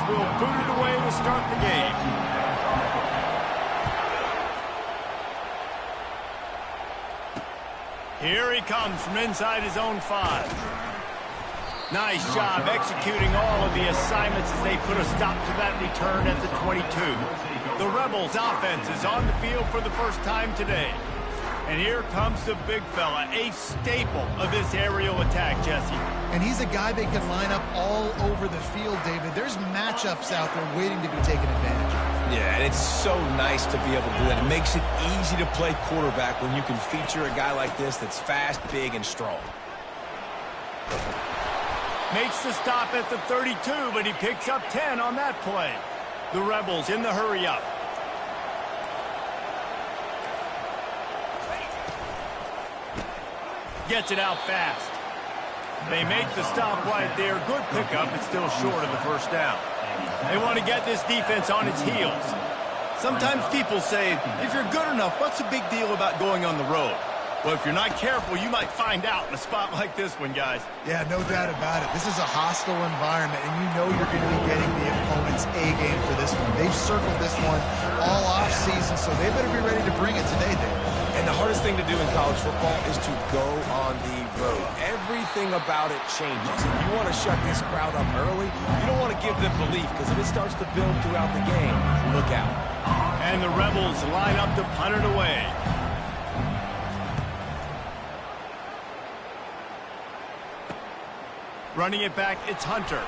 will boot it away to start the game. Here he comes from inside his own 5. Nice job executing all of the assignments as they put a stop to that return at the 22. The Rebels offense is on the field for the first time today. And here comes the big fella, a staple of this aerial attack, Jesse. And he's a guy they can line up all over the field, David. There's matchups out there waiting to be taken advantage of. Yeah, and it's so nice to be able to do that. It makes it easy to play quarterback when you can feature a guy like this that's fast, big, and strong. Makes the stop at the 32, but he picks up 10 on that play. The Rebels in the hurry-up. Gets it out fast. They make the stop right there. Good pickup, but still short of the first down. They want to get this defense on its heels. Sometimes people say, if you're good enough, what's the big deal about going on the road? Well, if you're not careful, you might find out in a spot like this one, guys. Yeah, no doubt about it. This is a hostile environment, and you know you're going to be getting the opponent's A-game for this one. They've circled this one all off-season, so they better be ready to bring it today, Dave. And the hardest thing to do in college football is to go on the road. Everything about it changes. If you want to shut this crowd up early, you don't want to give them belief, because if it starts to build throughout the game, look out. And the Rebels line up to punt it away. Running it back, it's Hunter.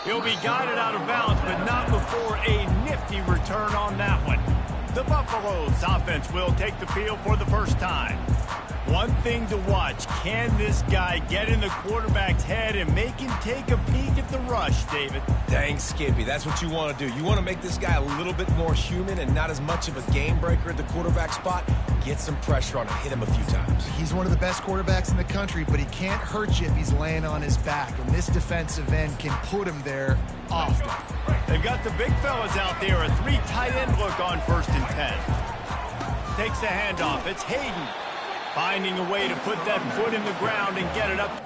He'll be guided out of bounds, but not before a nifty return on that one. The Buffaloes offense will take the field for the first time. One thing to watch, can this guy get in the quarterback's head and make him take a peek at the rush, David? Dang, Skippy, that's what you want to do. You want to make this guy a little bit more human and not as much of a game breaker at the quarterback spot. Get some pressure on him, hit him a few times. He's one of the best quarterbacks in the country, but he can't hurt you if he's laying on his back, and this defensive end can put him there often. They've got the big fellas out there, a 3 tight end look on 1st and 10. Takes the handoff, it's Hayden. Finding a way to put that foot in the ground and get it up.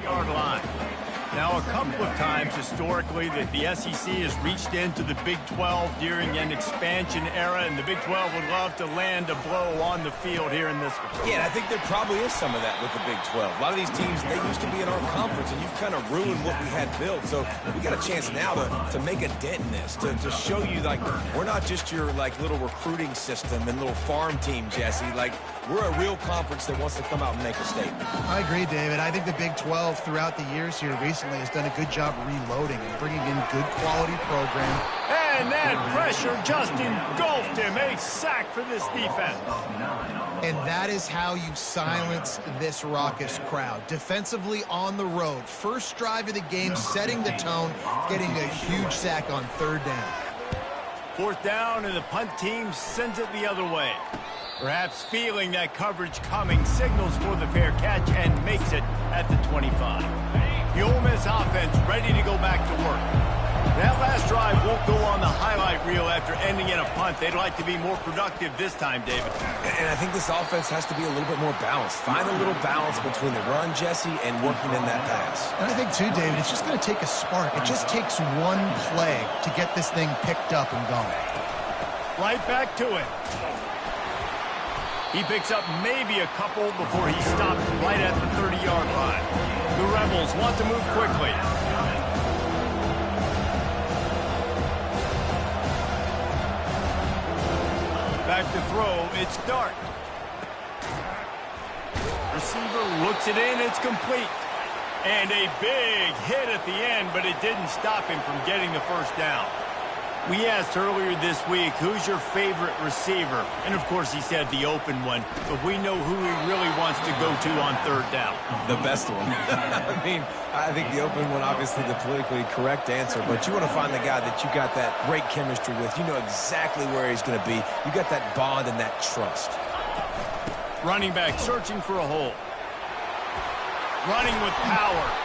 Yard line. Now, a couple of times historically that the SEC has reached into the Big 12 during an expansion era, and the Big 12 would love to land a blow on the field here in this one. Yeah, and I think there probably is some of that with the Big 12. A lot of these teams, they used to be in our conference, and you've kind of ruined what we had built. So we got a chance now to make a dent in this, to show you, like, we're not just your, like, little recruiting system and little farm team, Jesse. Like, we're a real conference that wants to come out and make a statement. I agree, David. I think the Big 12 throughout the years here recently has done a good job reloading and bringing in good quality program. And that pressure just engulfed him. A sack for this defense. And that is how you silence this raucous crowd. Defensively on the road. First drive of the game, setting the tone, getting a huge sack on 3rd down. 4th down, and the punt team sends it the other way. Perhaps feeling that coverage coming, signals for the fair catch and makes it at the 25. The Ole Miss offense ready to go back to work. That last drive won't go on the highlight reel after ending in a punt. They'd like to be more productive this time, David. And I think this offense has to be a little bit more balanced. Find a little balance between the run, Jesse, and working in that pass. And I think, too, David, it's just going to take a spark. It just takes one play to get this thing picked up and going. Right back to it. He picks up maybe a couple before he stopped right at the 30-yard line. The Rebels want to move quickly. Back to throw, it's Dart. Receiver looks it in, it's complete. And a big hit at the end, but it didn't stop him from getting the first down. We asked earlier this week, who's your favorite receiver? And, of course, he said the open one. But we know who he really wants to go to on third down. The best one. I mean, I think the open one, obviously the politically correct answer. But you want to find the guy that you got that great chemistry with. You know exactly where he's going to be. You got that bond and that trust. Running back searching for a hole. Running with power.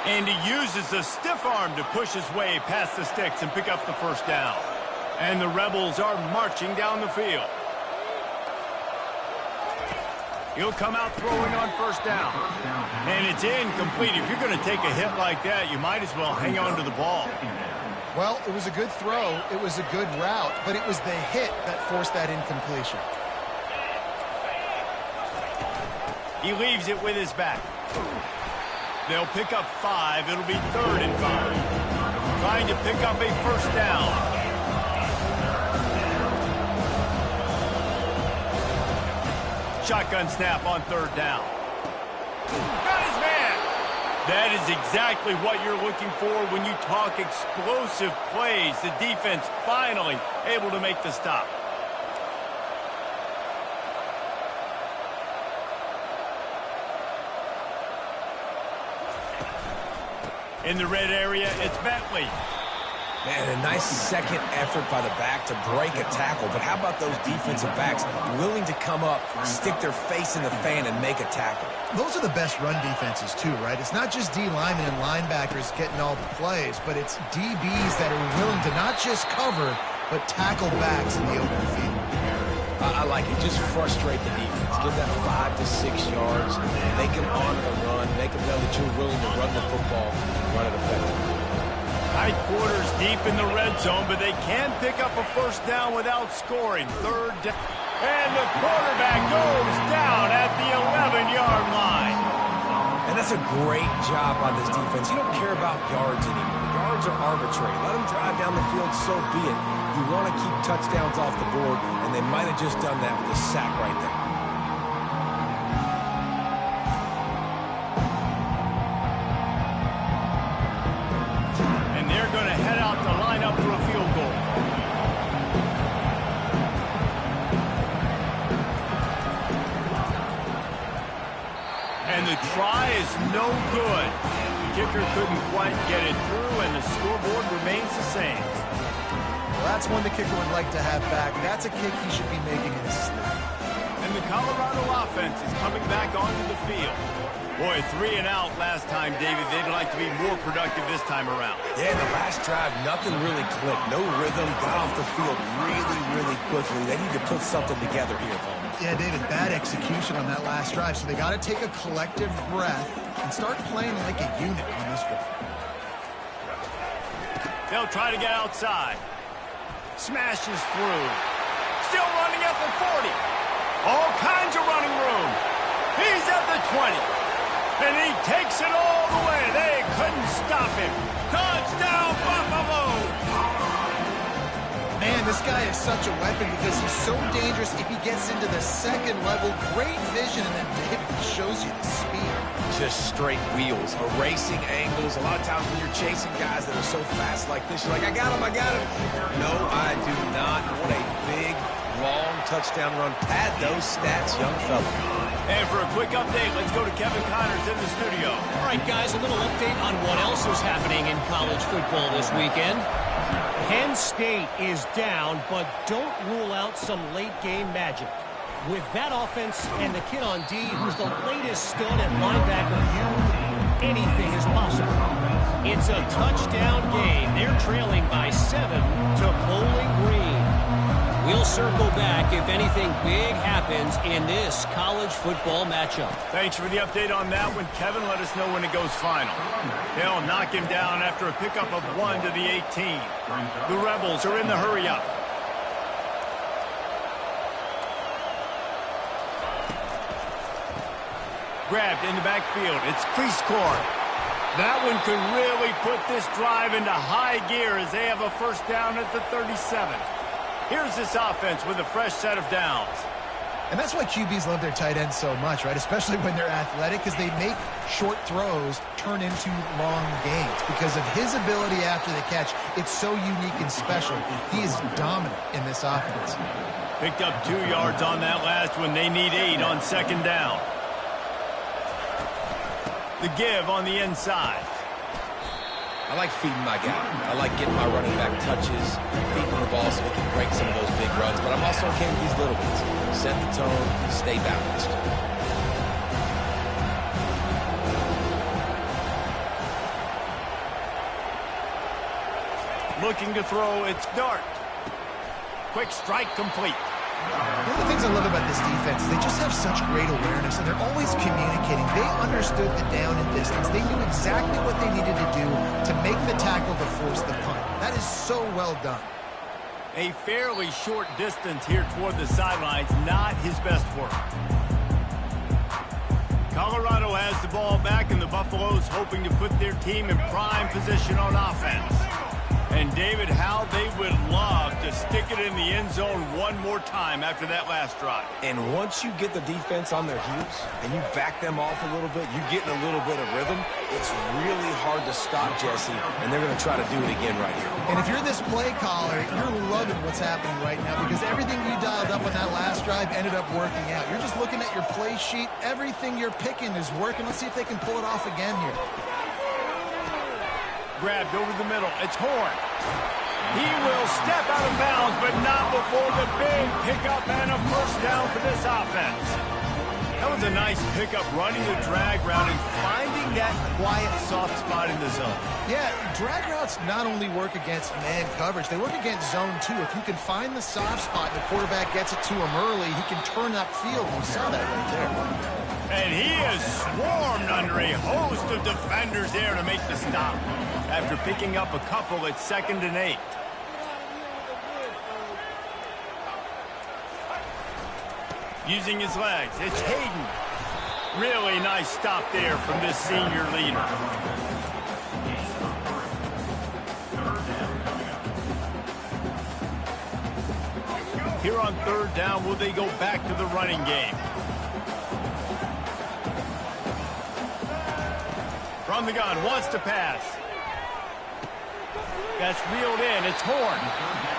And he uses a stiff arm to push his way past the sticks and pick up the first down. And the Rebels are marching down the field. He'll come out throwing on first down. And it's incomplete. If you're going to take a hit like that, you might as well hang on to the ball. Well, it was a good throw. It was a good route, but it was the hit that forced that incompletion. He leaves it with his back. They'll pick up 5. It'll be 3rd and 5. Trying to pick up a first down. Shotgun snap on 3rd down. Got his man. That is exactly what you're looking for when you talk explosive plays. The defense finally able to make the stop. In the red area, it's Bentley. Man, a nice second effort by the back to break a tackle. But how about those defensive backs willing to come up, stick their face in the fan, and make a tackle? Those are the best run defenses, too, right? It's not just D linemen and linebackers getting all the plays, but it's DBs that are willing to not just cover, but tackle backs in the open field. I like it. Just frustrate the defense. Give that 5 to 6 yards. Make them honor the run. Make them know that you're willing to run the football and run it effectively. Tight quarters deep in the red zone, but they can pick up a first down without scoring. 3rd down. And the quarterback goes down at the 11-yard line. And that's a great job on this defense. You don't care about yards anymore. Yards are arbitrary. Let them drive down the field, so be it. You want to keep touchdowns off the board, and they might have just done that with a sack right there. And they're going to head out to line up for a field goal. And the try is no good. The kicker couldn't quite get it through, and the scoreboard remains the same. Well, that's one the kicker would like to have back. That's a kick he should be making in his sleep. And the Colorado offense is coming back onto the field. Boy, 3 and out last time, David. They'd like to be more productive this time around. Yeah, the last drive, nothing really clicked. No rhythm, got off the field really, really quickly. They need to put something together here, Bowman. Yeah, David, bad execution on that last drive. So they got to take a collective breath and start playing like a unit on this one. They'll try to get outside. Smashes through. Still running at the 40. All kinds of running room. He's at the 20. And he takes it all the way. They couldn't stop him. Touchdown, Buffalo! Man, this guy is such a weapon because he's so dangerous if he gets into the second level. Great vision, and then David shows you the speed. Just straight wheels, erasing angles. A lot of times when you're chasing guys that are so fast like this, you're like, I got him, I got him. No, I do not. What a big, long touchdown run. Pad those stats, young fella. And for a quick update, let's go to Kevin Connors in the studio. All right, guys, a little update on what else is happening in college football this weekend. Penn State is down, but don't rule out some late-game magic. With that offense and the kid on D, who's the latest stud at linebacker, anything is possible. It's a touchdown game. They're trailing by 7 to Bowling Green. We'll circle back if anything big happens in this college football matchup. Thanks for the update on that one, Kevin. Let us know when it goes final. They'll knock him down after a pickup of 1 to the 18. The Rebels are in the hurry-up. Grabbed in the backfield. It's Cleescore. That one could really put this drive into high gear as they have a first down at the 37. Here's this offense with a fresh set of downs. And that's why QBs love their tight ends so much, right? Especially when they're athletic, because they make short throws turn into long gains. Because of his ability after the catch, it's so unique and special. He is dominant in this offense. Picked up 2 yards on that last one. They need 8 on second down. The give on the inside. I like feeding my guy. I like getting my running back touches, feeding the ball so he can break some of those big runs. But I'm also okay with these little ones. Set the tone, stay balanced. Looking to throw, it's Dart. Quick strike complete. One of the things I love about this defense is they just have such great awareness, and they're always communicating. They understood the down and distance. They knew exactly what they needed to do to make the tackle to force the punt. That is so well done. A fairly short distance here toward the sidelines, not his best work. Colorado has the ball back, and the Buffaloes hoping to put their team in prime position on offense. And, David, how they would love to stick it in the end zone one more time after that last drive. And once you get the defense on their heels and you back them off a little bit, you get in a little bit of rhythm, it's really hard to stop, Jesse, and they're going to try to do it again right here. And if you're this play caller, you're loving what's happening right now because everything you dialed up on that last drive ended up working out. You're just looking at your play sheet. Everything you're picking is working. Let's see if they can pull it off again here. Grabbed over the middle. It's Horn. He will step out of bounds, but not before the big pickup and a first down for this offense. That was a nice pickup, running the drag route and finding that quiet, soft spot in the zone. Yeah, drag routes not only work against man coverage, they work against zone too. If you can find the soft spot and the quarterback gets it to him early, he can turn that field. We saw that right there. And he is swarmed under a host of defenders there to make the stop. After picking up a couple, it's 2nd and 8. Using his legs, it's Hayden. Really nice stop there from this senior leader. Here on 3rd down, will they go back to the running game? From the gun, wants to pass. That's reeled in. It's Horn.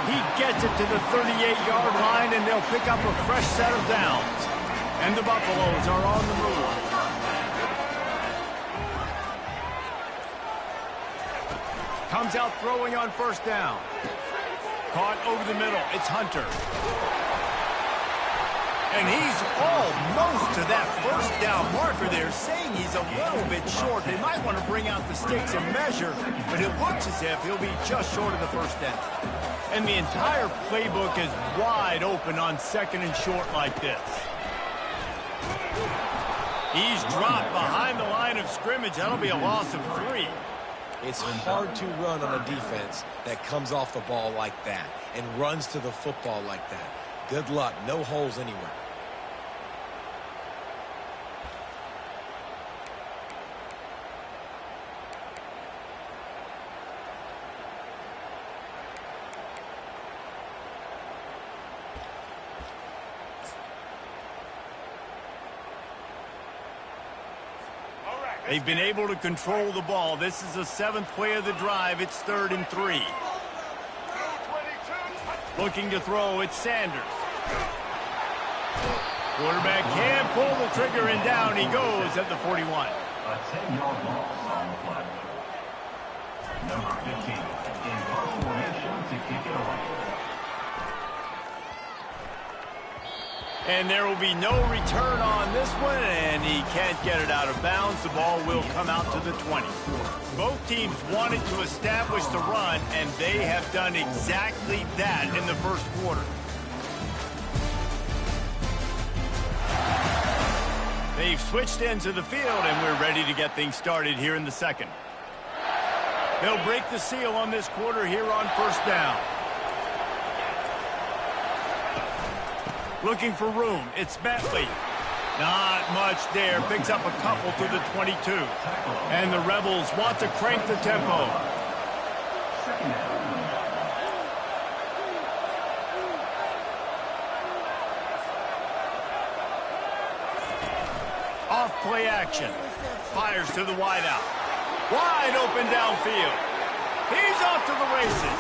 He gets it to the 38-yard line, and they'll pick up a fresh set of downs. And the Buffaloes are on the move. Comes out throwing on 1st down. Caught over the middle. It's Hunter. And he's almost to that 1st down marker there, saying he's a little bit short. They might want to bring out the sticks and measure, but it looks as if he'll be just short of the 1st down. And the entire playbook is wide open on 2nd and short like this. He's dropped behind the line of scrimmage. That'll be a loss of 3. It's hard to run on a defense that comes off the ball like that and runs to the football like that. Good luck. No holes anywhere. They've been able to control the ball. This is the 7th play of the drive. It's 3rd and 3. Looking to throw, it's Sanders. Quarterback can pull the trigger, and down he goes at the 41. A 10-yard loss on the flag. Number 15 in punt formation to kick it away. And there will be no return on this one, and he can't get it out of bounds. The ball will come out to the 20. Both teams wanted to establish the run, and they have done exactly that in the 1st quarter. They've switched into the field, and we're ready to get things started here in the 2nd. They'll break the seal on this quarter here on 1st down. Looking for room. It's Bentley. Not much there. Picks up a couple to the 22. And the Rebels want to crank the tempo. off play action. Fires to the wideout. Wide open downfield. He's off to the races.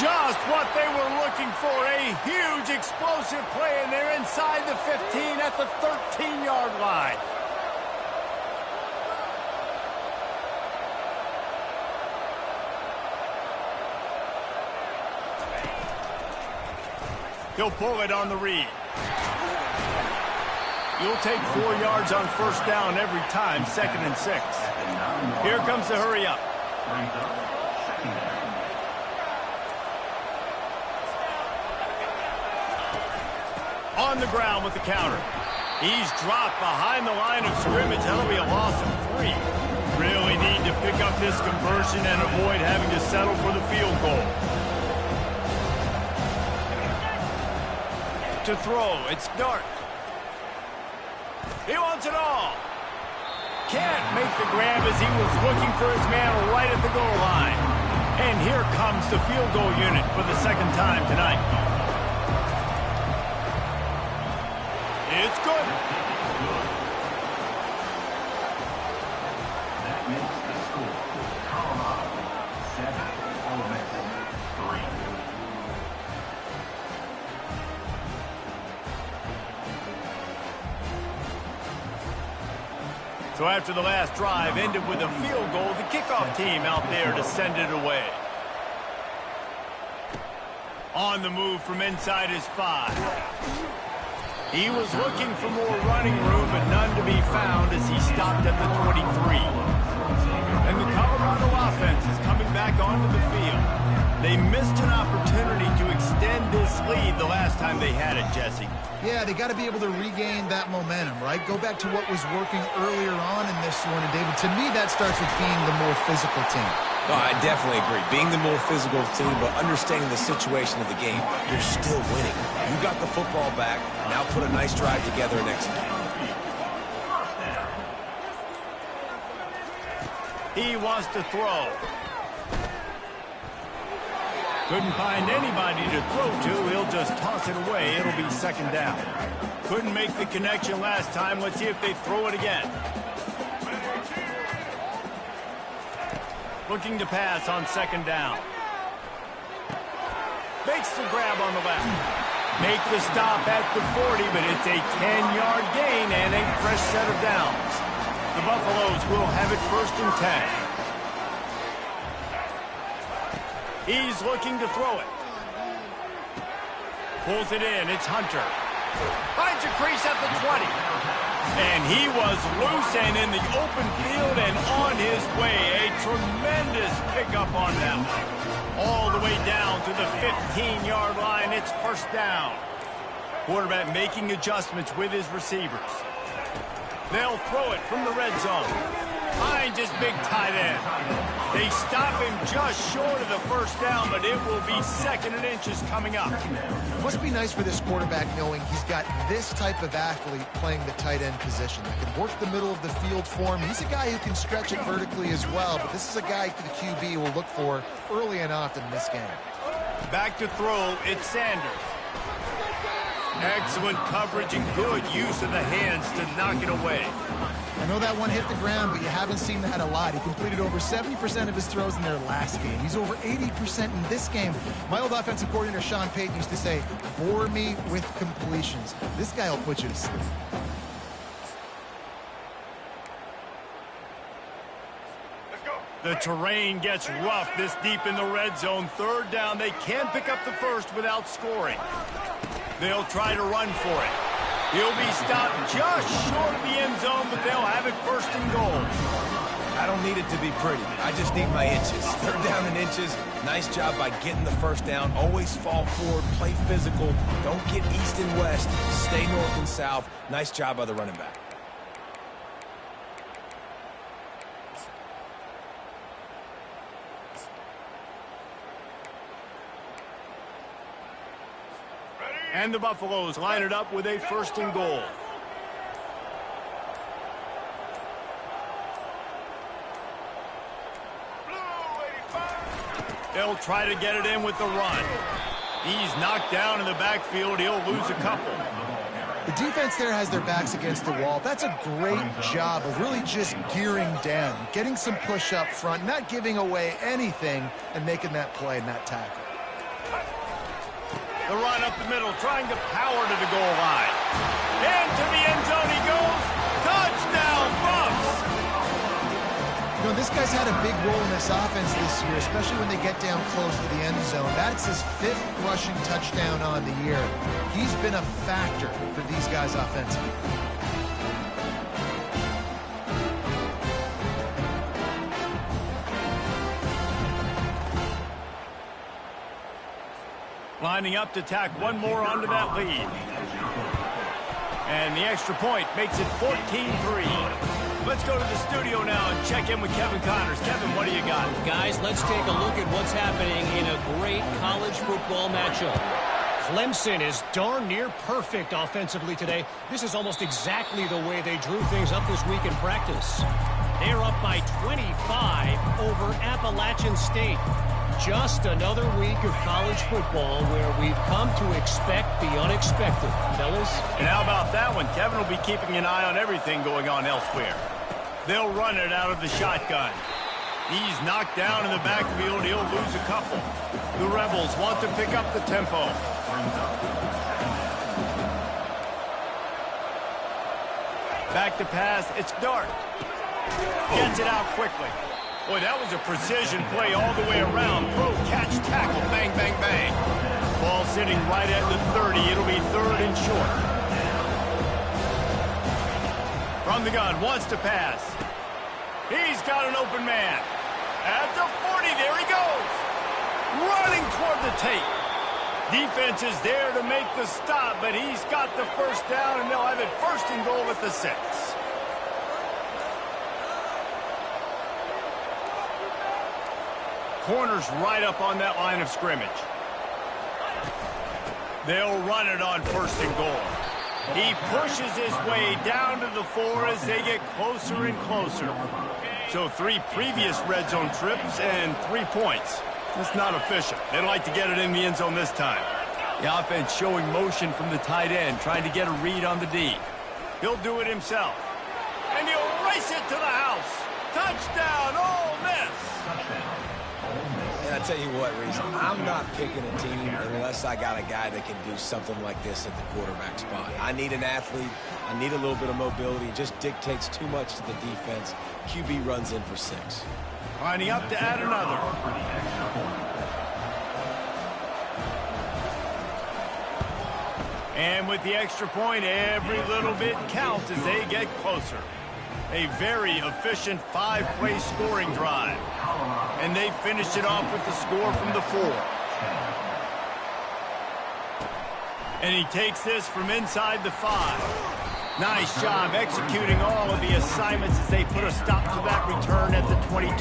Just what they were looking for. A huge explosive play, and they're inside the 15 at the 13-yard line. He'll pull it on the read. You'll take 4 yards on first down every time, 2nd and 6. Here comes the hurry up. On the ground with the counter. He's dropped behind the line of scrimmage. That'll be a loss of 3. Really need to pick up this conversion and avoid having to settle for the field goal. To throw, it's Dart. He wants it all. Can't make the grab as he was looking for his man right at the goal line. And here comes the field goal unit for the 2nd time tonight. It's good. That makes the score Colorado 7, Ole Miss 3. So after the last drive ended with a field goal, the kickoff team out there to send it away. On the move from inside his 5. He was looking for more running room, but none to be found as he stopped at the 23. And the Colorado offense is coming back onto the field. They missed an opportunity to extend this lead the last time they had it, Jesse. Yeah, they got to be able to regain that momentum, right? Go back to what was working earlier on in this one. And, David, to me, that starts with being the more physical team. No, I definitely agree. Being the more physical team, but understanding the situation of the game, you're still winning. You got the football back. Now put a nice drive together and execute. He wants to throw. Couldn't find anybody to throw to. He'll just toss it away. It'll be 2nd down. Couldn't make the connection last time. Let's see if they throw it again. Looking to pass on 2nd down. Makes the grab on the left. Make the stop at the 40, but it's a 10-yard gain and a fresh set of downs. The Buffaloes will have it 1st and 10. He's looking to throw it. Pulls it in. It's Hunter. Finds a crease at the 20. And he was loose and in the open field and on his way. A tremendous pickup on them. All the way down to the 15-yard line. It's 1st down. Quarterback making adjustments with his receivers. They'll throw it from the red zone. Finds his big tight end. They stop him just short of the 1st down, but it will be 2nd and inches coming up. Must be nice for this quarterback knowing he's got this type of athlete playing the tight end position that can work the middle of the field for him. He's a guy who can stretch it vertically as well, but this is a guy the QB will look for early and often in this game. Back to throw, it's Sanders. Excellent coverage and good use of the hands to knock it away. I know that one hit the ground, but you haven't seen that a lot. He completed over 70% of his throws in their last game. He's over 80% in this game. My old offensive coordinator, Sean Payton, used to say, bore me with completions. This guy will put you to sleep. The terrain gets rough this deep in the red zone. 3rd down, they can pick up the 1st without scoring. They'll try to run for it. He'll be stopped just short of the end zone, but they'll have it 1st and goal. I don't need it to be pretty. I just need my inches. 3rd down and inches. Nice job by getting the 1st down. Always fall forward, play physical. Don't get east and west. Stay north and south. Nice job by the running back. And the Buffaloes line it up with a 1st and goal. They'll try to get it in with the run. He's knocked down in the backfield. He'll lose a couple. The defense there has their backs against the wall. That's a great job of really just gearing down, getting some push up front, not giving away anything, and making that play and that tackle. The run up the middle, trying to power to the goal line. Into the end zone he goes. Touchdown, Bucks! You know, this guy's had a big role in this offense this year, especially when they get down close to the end zone. That's his 5th rushing touchdown on the year. He's been a factor for these guys offensively. Lining up to tack one more onto that lead. And the extra point makes it 14-3. Let's go to the studio now and check in with Kevin Connors. Kevin, what do you got? Guys, let's take a look at what's happening in a great college football matchup. Clemson is darn near perfect offensively today. This is almost exactly the way they drew things up this week in practice. They're up by 25 over Appalachian State. Just another week of college football where we've come to expect the unexpected, fellas. And how about that one? Kevin will be keeping an eye on everything going on elsewhere. They'll run it out of the shotgun. He's knocked down in the backfield. He'll lose a couple. The Rebels want to pick up the tempo. Back to pass. It's Dart. Gets it out quickly. Boy, that was a precision play all the way around. Throw, catch, tackle, bang, bang, bang. Ball sitting right at the 30. It'll be 3rd and short. From the gun, wants to pass. He's got an open man. At the 40, there he goes. Running toward the tape. Defense is there to make the stop, but he's got the first down, and they'll have it 1st and goal at the 6. Corners right up on that line of scrimmage. They'll run it on 1st and goal. He pushes his way down to the 4 as they get closer and closer. So 3 previous red zone trips and 3 points. That's not efficient. They'd like to get it in the end zone this time. The offense showing motion from the tight end, trying to get a read on the D. He'll do it himself. And he'll race it to the house. Touchdown, Ole Miss! And I tell you what, Reese, I'm not picking a team unless I got a guy that can do something like this at the quarterback spot. I need an athlete. I need a little bit of mobility. It just dictates too much to the defense. QB runs in for 6. Lining up to add another. And with the extra point, every little bit counts as they get closer. A very efficient 5-play scoring drive. And they finished it off with the score from the 4. And he takes this from inside the 5. Nice job executing all of the assignments as they put a stop to that return at the 22.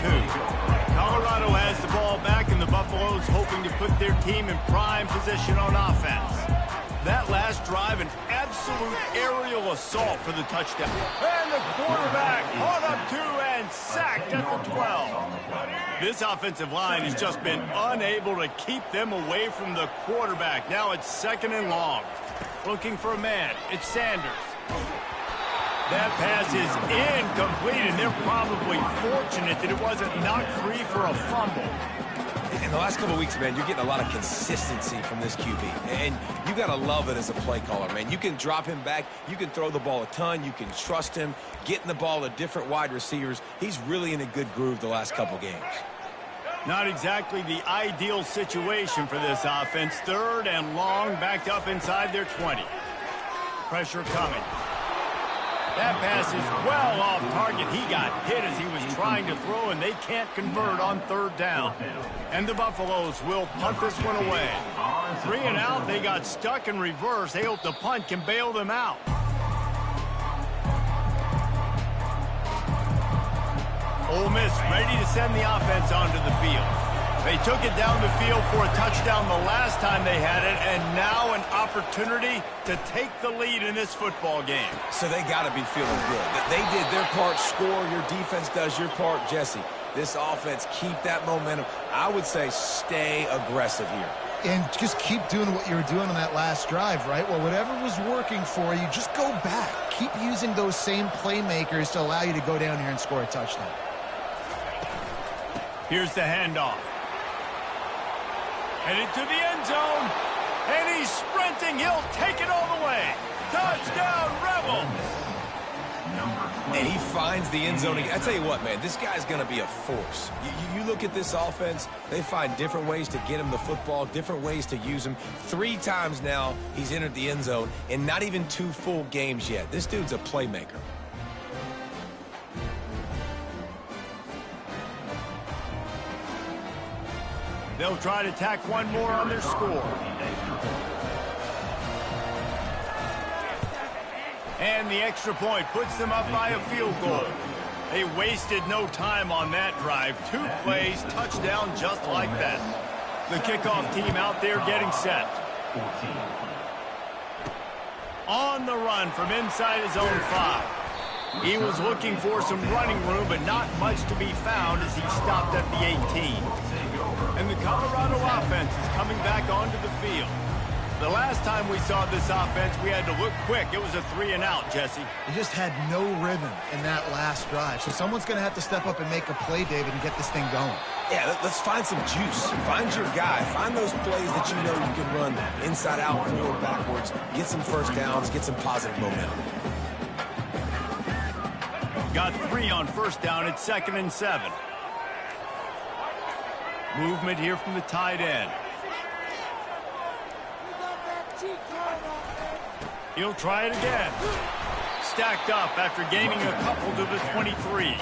Colorado has the ball back, and the Buffaloes hoping to put their team in prime position on offense. That last drive, an absolute aerial assault for the touchdown. And the quarterback caught up to and sacked at the 12. This offensive line has just been unable to keep them away from the quarterback. Now it's 2nd and long. Looking for a man. It's Sanders. That pass is incomplete, and they're probably fortunate that it wasn't knocked free for a fumble. In the last couple of weeks, man, you're getting a lot of consistency from this QB. And you got to love it as a play caller, man. You can drop him back. You can throw the ball a ton. You can trust him. Getting the ball to different wide receivers. He's really in a good groove the last couple games. Not exactly the ideal situation for this offense. 3rd and long, backed up inside their 20. Pressure coming. That pass is well off target. He got hit as he was trying to throw, and they can't convert on 3rd down. And the Buffaloes will punt this one away. 3 and out, they got stuck in reverse. They hope the punt can bail them out. Ole Miss ready to send the offense onto the field. They took it down the field for a touchdown the last time they had it, and now an opportunity to take the lead in this football game. So they got to be feeling good. They did their part, score. Your defense does your part, Jesse. This offense, keep that momentum. I would say stay aggressive here. And just keep doing what you were doing on that last drive, right? Well, whatever was working for you, just go back. Keep using those same playmakers to allow you to go down here and score a touchdown. Here's the handoff. Headed to the end zone. And he's sprinting. He'll take it all the way. Touchdown, Rebels! And he finds the end zone. I tell you what, man, this guy's going to be a force. You look at this offense, they find different ways to get him the football, different ways to use him. 3 times now he's entered the end zone, and not even 2 full games yet. This dude's a playmaker. They'll try to tack one more on their score. And the extra point puts them up by a field goal. They wasted no time on that drive. 2 plays, touchdown just like that. The kickoff team out there getting set. On the run from inside his own 5. He was looking for some running room, but not much to be found as he stopped at the 18. And the Colorado offense is coming back onto the field. The last time we saw this offense, we had to look quick. It was a 3-and-out, Jesse. They just had no rhythm in that last drive. So someone's going to have to step up and make a play, David, and get this thing going. Yeah, let's find some juice. Find your guy. Find those plays that you know you can run inside out, forward, backwards. Get some first downs. Get some positive momentum. Got 3 on first down. It's 2nd and 7. Movement here from the tight end. He'll try it again. Stacked up after gaining a couple to the 23.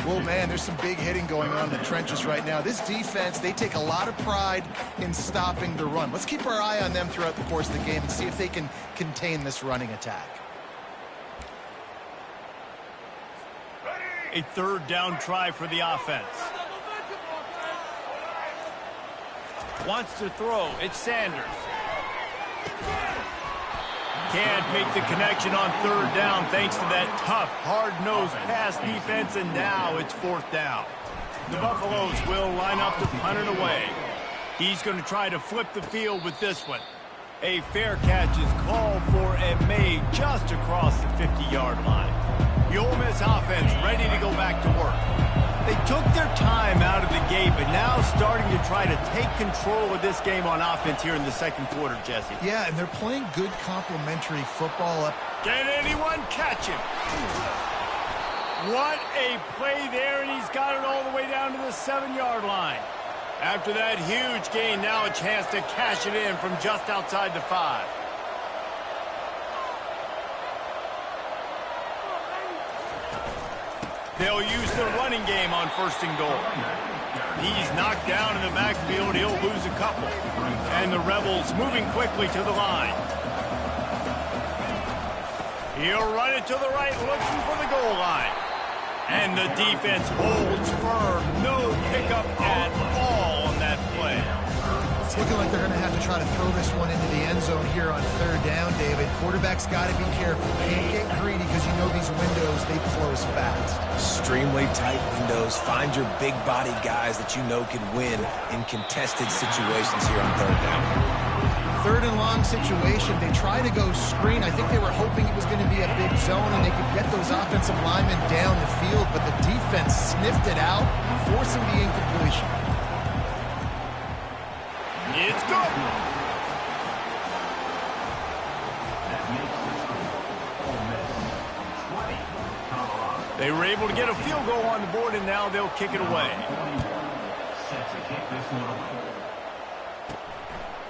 Well, man, there's some big hitting going on in the trenches right now. This defense, they take a lot of pride in stopping the run. Let's keep our eye on them throughout the course of the game and see if they can contain this running attack. A 3rd down try for the offense. Wants to throw. It's Sanders. Can't make the connection on 3rd down thanks to that tough, hard-nosed pass defense, and now it's 4th down. The Buffaloes will line up to punt it away. He's going to try to flip the field with this one. A fair catch is called for and made just across the 50-yard line. The Ole Miss offense ready to go back to work. They took their time out of the gate, but now starting to try to take control of this game on offense here in the 2nd quarter, Jesse. Yeah, and they're playing good complementary football up. Can anyone catch him? What a play there, and he's got it all the way down to the 7-yard line. After that huge gain, now a chance to cash it in from just outside the 5. They'll use the running game on 1st and goal. He's knocked down in the backfield. He'll lose a couple. And the Rebels moving quickly to the line. He'll run it to the right, looking for the goal line. And the defense holds firm. No pickup at all on that play. It's looking like they're going to have to try to throw this one into the end zone here on 3rd down, David. Quarterback's got to be careful. Can't get greedy because you know these windows, they close fast. Extremely tight windows. Find your big body guys that you know can win in contested situations here on 3rd down. 3rd and long situation. They try to go screen. I think they were hoping it was going to be a big zone and they could get those offensive linemen down the field, but the defense sniffed it out, forcing the incompletion. It's good. They were able to get a field goal on the board, and now they'll kick it away.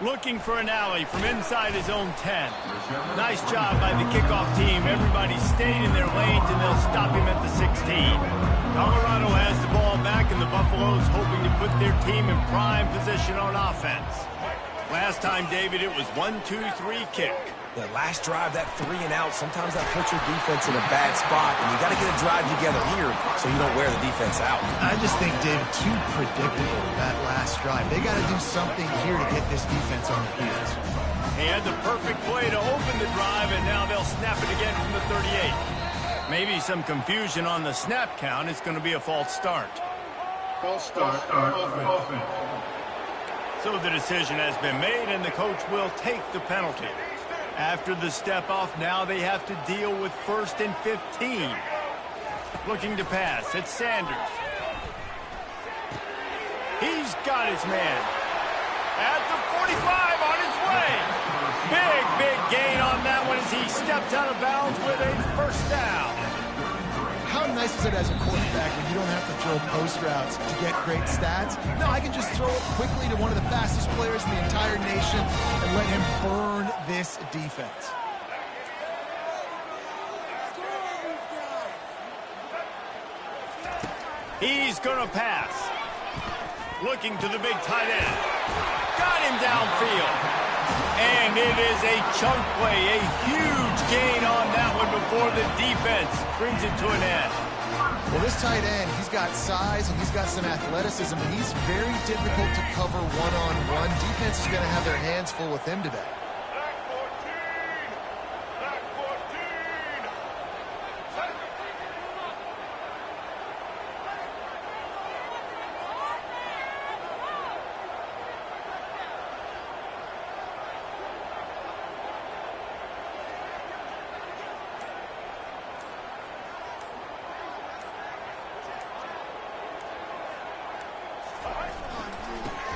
Looking for an alley from inside his own 10. Nice job by the kickoff team. Everybody stayed in their lanes, and they'll stop him at the 16. Colorado has the ball back, and the Buffaloes hoping to put their team in prime position on offense. Last time, David, it was 1-2-3 kick. That last drive, that 3-and-out, sometimes that puts your defense in a bad spot, and you got to get a drive together here so you don't wear the defense out. I just think, David, too predictable, that last drive. They got to do something here to get this defense on their heels. He had the perfect play to open the drive, and now they'll snap it again from the 38. Maybe some confusion on the snap count. It's going to be a false start. False start. Offense. So the decision has been made, and the coach will take the penalty. After the step-off, now they have to deal with 1st and 15. Looking to pass, it's Sanders. He's got his man. At the 45, on his way. Big gain on that one as he stepped out of bounds with a first down. How nice is it as a quarterback when you don't have to throw post routes to get great stats? No, I can just throw it quickly to one of the fastest players in the entire nation and let him burn this defense. He's going to pass. Looking to the big tight end. Got him downfield. And it is a chunk play, a huge gain on that one before the defense brings it to an end. Well, this tight end, he's got size and he's got some athleticism, and he's very difficult to cover one-on-one. Defense is going to have their hands full with him today.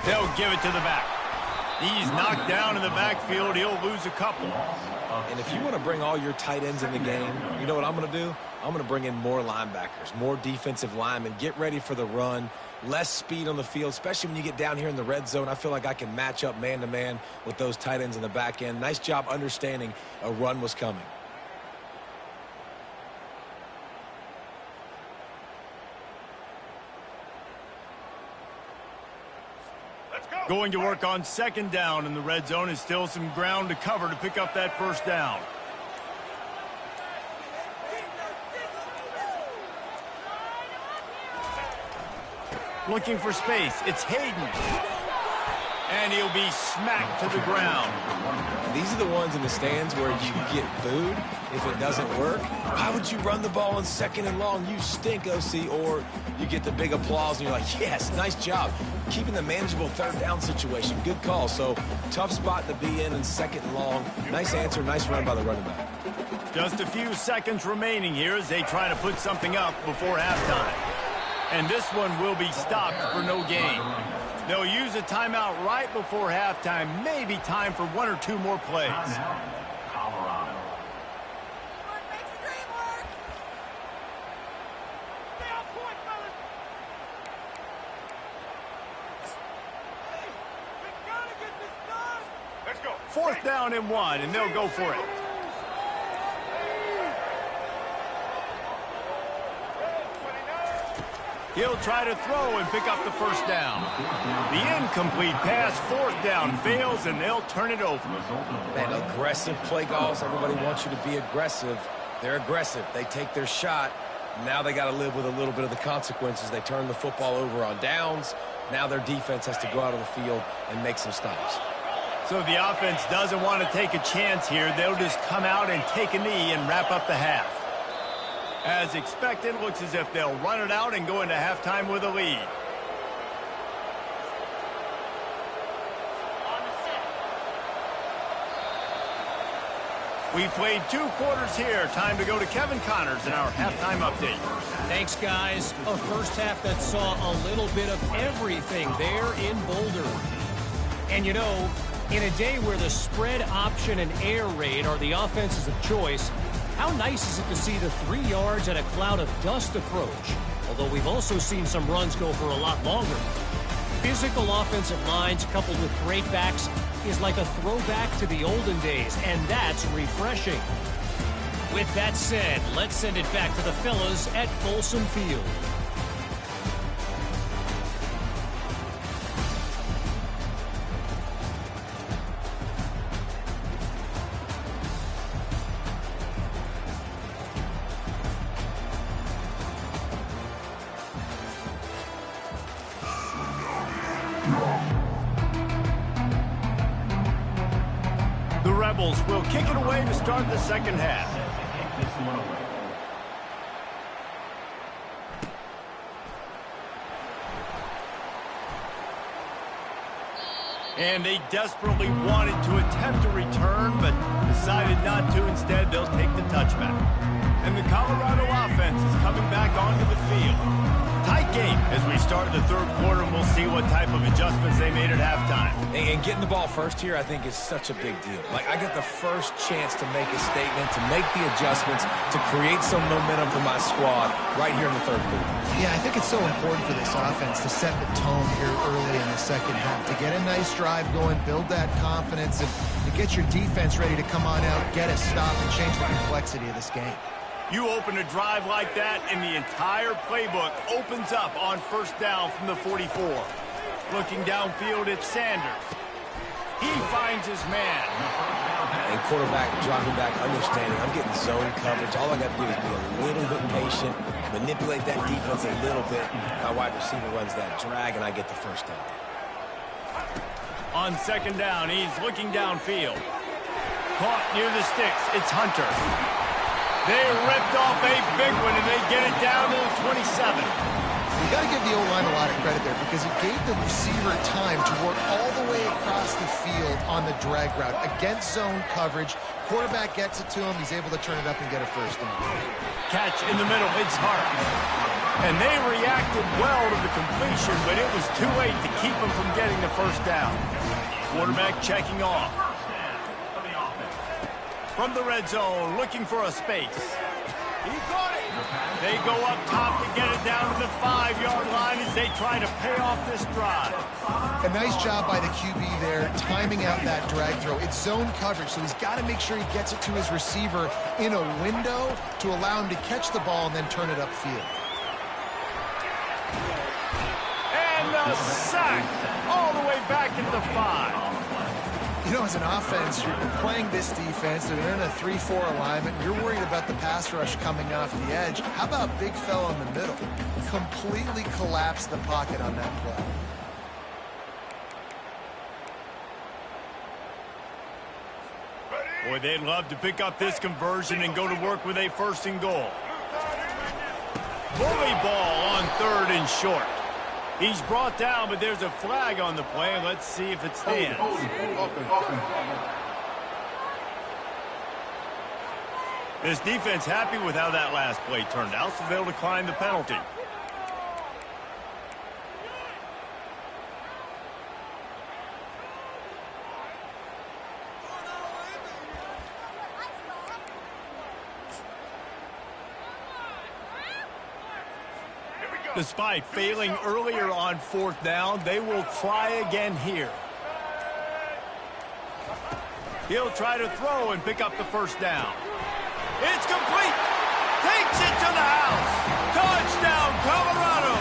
They'll give it to the back. He's knocked down in the backfield. He'll lose a couple. And if you want to bring all your tight ends in the game, you know what I'm going to do? I'm going to bring in more linebackers, more defensive linemen. Get ready for the run. Less speed on the field, especially when you get down here in the red zone. I feel like I can match up man-to-man with those tight ends in the back end. Nice job understanding a run was coming. Going to work on 2nd down in the red zone is still some ground to cover to pick up that first down. Looking for space. It's Hayden. And he'll be smacked to the ground. These are the ones in the stands where you get booed if it doesn't work. Why would you run the ball on 2nd and long? You stink, OC. Or you get the big applause and you're like, yes, nice job. Keeping the manageable 3rd down situation. Good call. So tough spot to be in 2nd and long. Nice answer, nice run by the running back. Just a few seconds remaining here as they try to put something up before halftime. And this one will be stopped for no gain. They'll use a timeout right before halftime. Maybe time for 1 or 2 more plays. Colorado. Let's go. 4th down and 1, and they'll go for it. He'll try to throw and pick up the first down. The incomplete pass, 4th down, fails, and they'll turn it over. Man, aggressive play calls. Everybody wants you to be aggressive. They're aggressive. They take their shot. Now they got to live with a little bit of the consequences. They turn the football over on downs. Now their defense has to go out on the field and make some stops. So the offense doesn't want to take a chance here. They'll just come out and take a knee and wrap up the half. As expected, looks as if they'll run it out and go into halftime with a lead. We've played 2 quarters here. Time to go to Kevin Connors in our halftime update. Thanks, guys. A first half that saw a little bit of everything there in Boulder. And you know, in a day where the spread option and air raid are the offenses of choice, how nice is it to see the 3 yards and a cloud of dust approach? Although we've also seen some runs go for a lot longer. Physical offensive lines coupled with great backs is like a throwback to the olden days, and that's refreshing. With that said, let's send it back to the fellas at Folsom Field. The Rebels will kick it away to start the second half. This one away. And they desperately wanted to attempt a return, but decided not to. Instead, they'll take the touchback. And the Colorado offense is coming back onto the field. Tight game as we start the third quarter, and we'll see what type of adjustments they made at halftime. And getting the ball first here, I think, is such a big deal. Like, I get the first chance to make a statement, to make the adjustments, to create some momentum for my squad right here in the third quarter. Yeah, I think it's so important for this offense to set the tone here early in the second half, to get a nice drive going, build that confidence, and to get your defense ready to come on out, get a stop, and change the complexity of this game. You open a drive like that, and the entire playbook opens up on first down from the 44. Looking downfield, it's Sanders. He finds his man. And quarterback dropping back, understanding I'm getting zone coverage. All I got to do is be a little bit patient, manipulate that defense a little bit. My wide receiver runs that drag, and I get the first down. On second down, he's looking downfield. Caught near the sticks, it's Hunter. They ripped off a big one, and they get it down to the 27. You got to give the O-line a lot of credit there because it gave the receiver time to work all the way across the field on the drag route against zone coverage. Quarterback gets it to him. He's able to turn it up and get a first down. Catch in the middle, it's Hart. And they reacted well to the completion, but it was too late to keep him from getting the first down. Quarterback checking off. From the red zone, looking for a space. He got it. They go up top to get it down to the 5-yard line as they try to pay off this drive. A nice job by the QB there, timing out that drag throw. It's zone coverage, so he's got to make sure he gets it to his receiver in a window to allow him to catch the ball and then turn it upfield. And the sack all the way back at the 5. You know, as an offense, you're playing this defense. They're in a 3-4 alignment. You're worried about the pass rush coming off the edge. How about big fella in the middle? Completely collapsed the pocket on that play. Boy, they'd love to pick up this conversion and go to work with a first and goal. Bully ball on third and short. He's brought down, but there's a flag on the play. Let's see if it stands. This defense happy with how that last play turned out, so they'll decline the penalty. Despite failing earlier on fourth down, they will try again here. He'll try to throw and pick up the first down. It's complete. Takes it to the house. Touchdown, Colorado.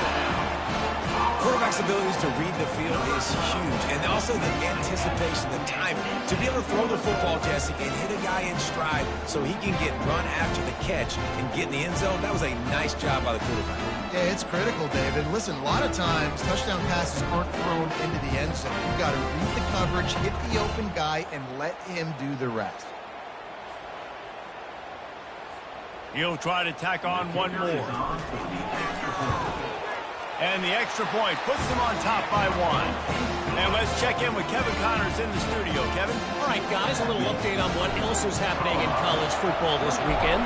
Quarterback's abilities to read the field is huge, and also the anticipation, the timing. To be able to throw the football, Jesse, and hit a guy in stride so he can get run after the catch and get in the end zone, that was a nice job by the quarterback. Yeah, it's critical, David. Listen, a lot of times, touchdown passes aren't thrown into the end zone. You've got to read the coverage, hit the open guy, and let him do the rest. He'll try to tack on one more. And the extra point puts them on top by 1. And let's check in with Kevin Connors in the studio. Kevin? All right, guys, a little update on what else is happening in college football this weekend.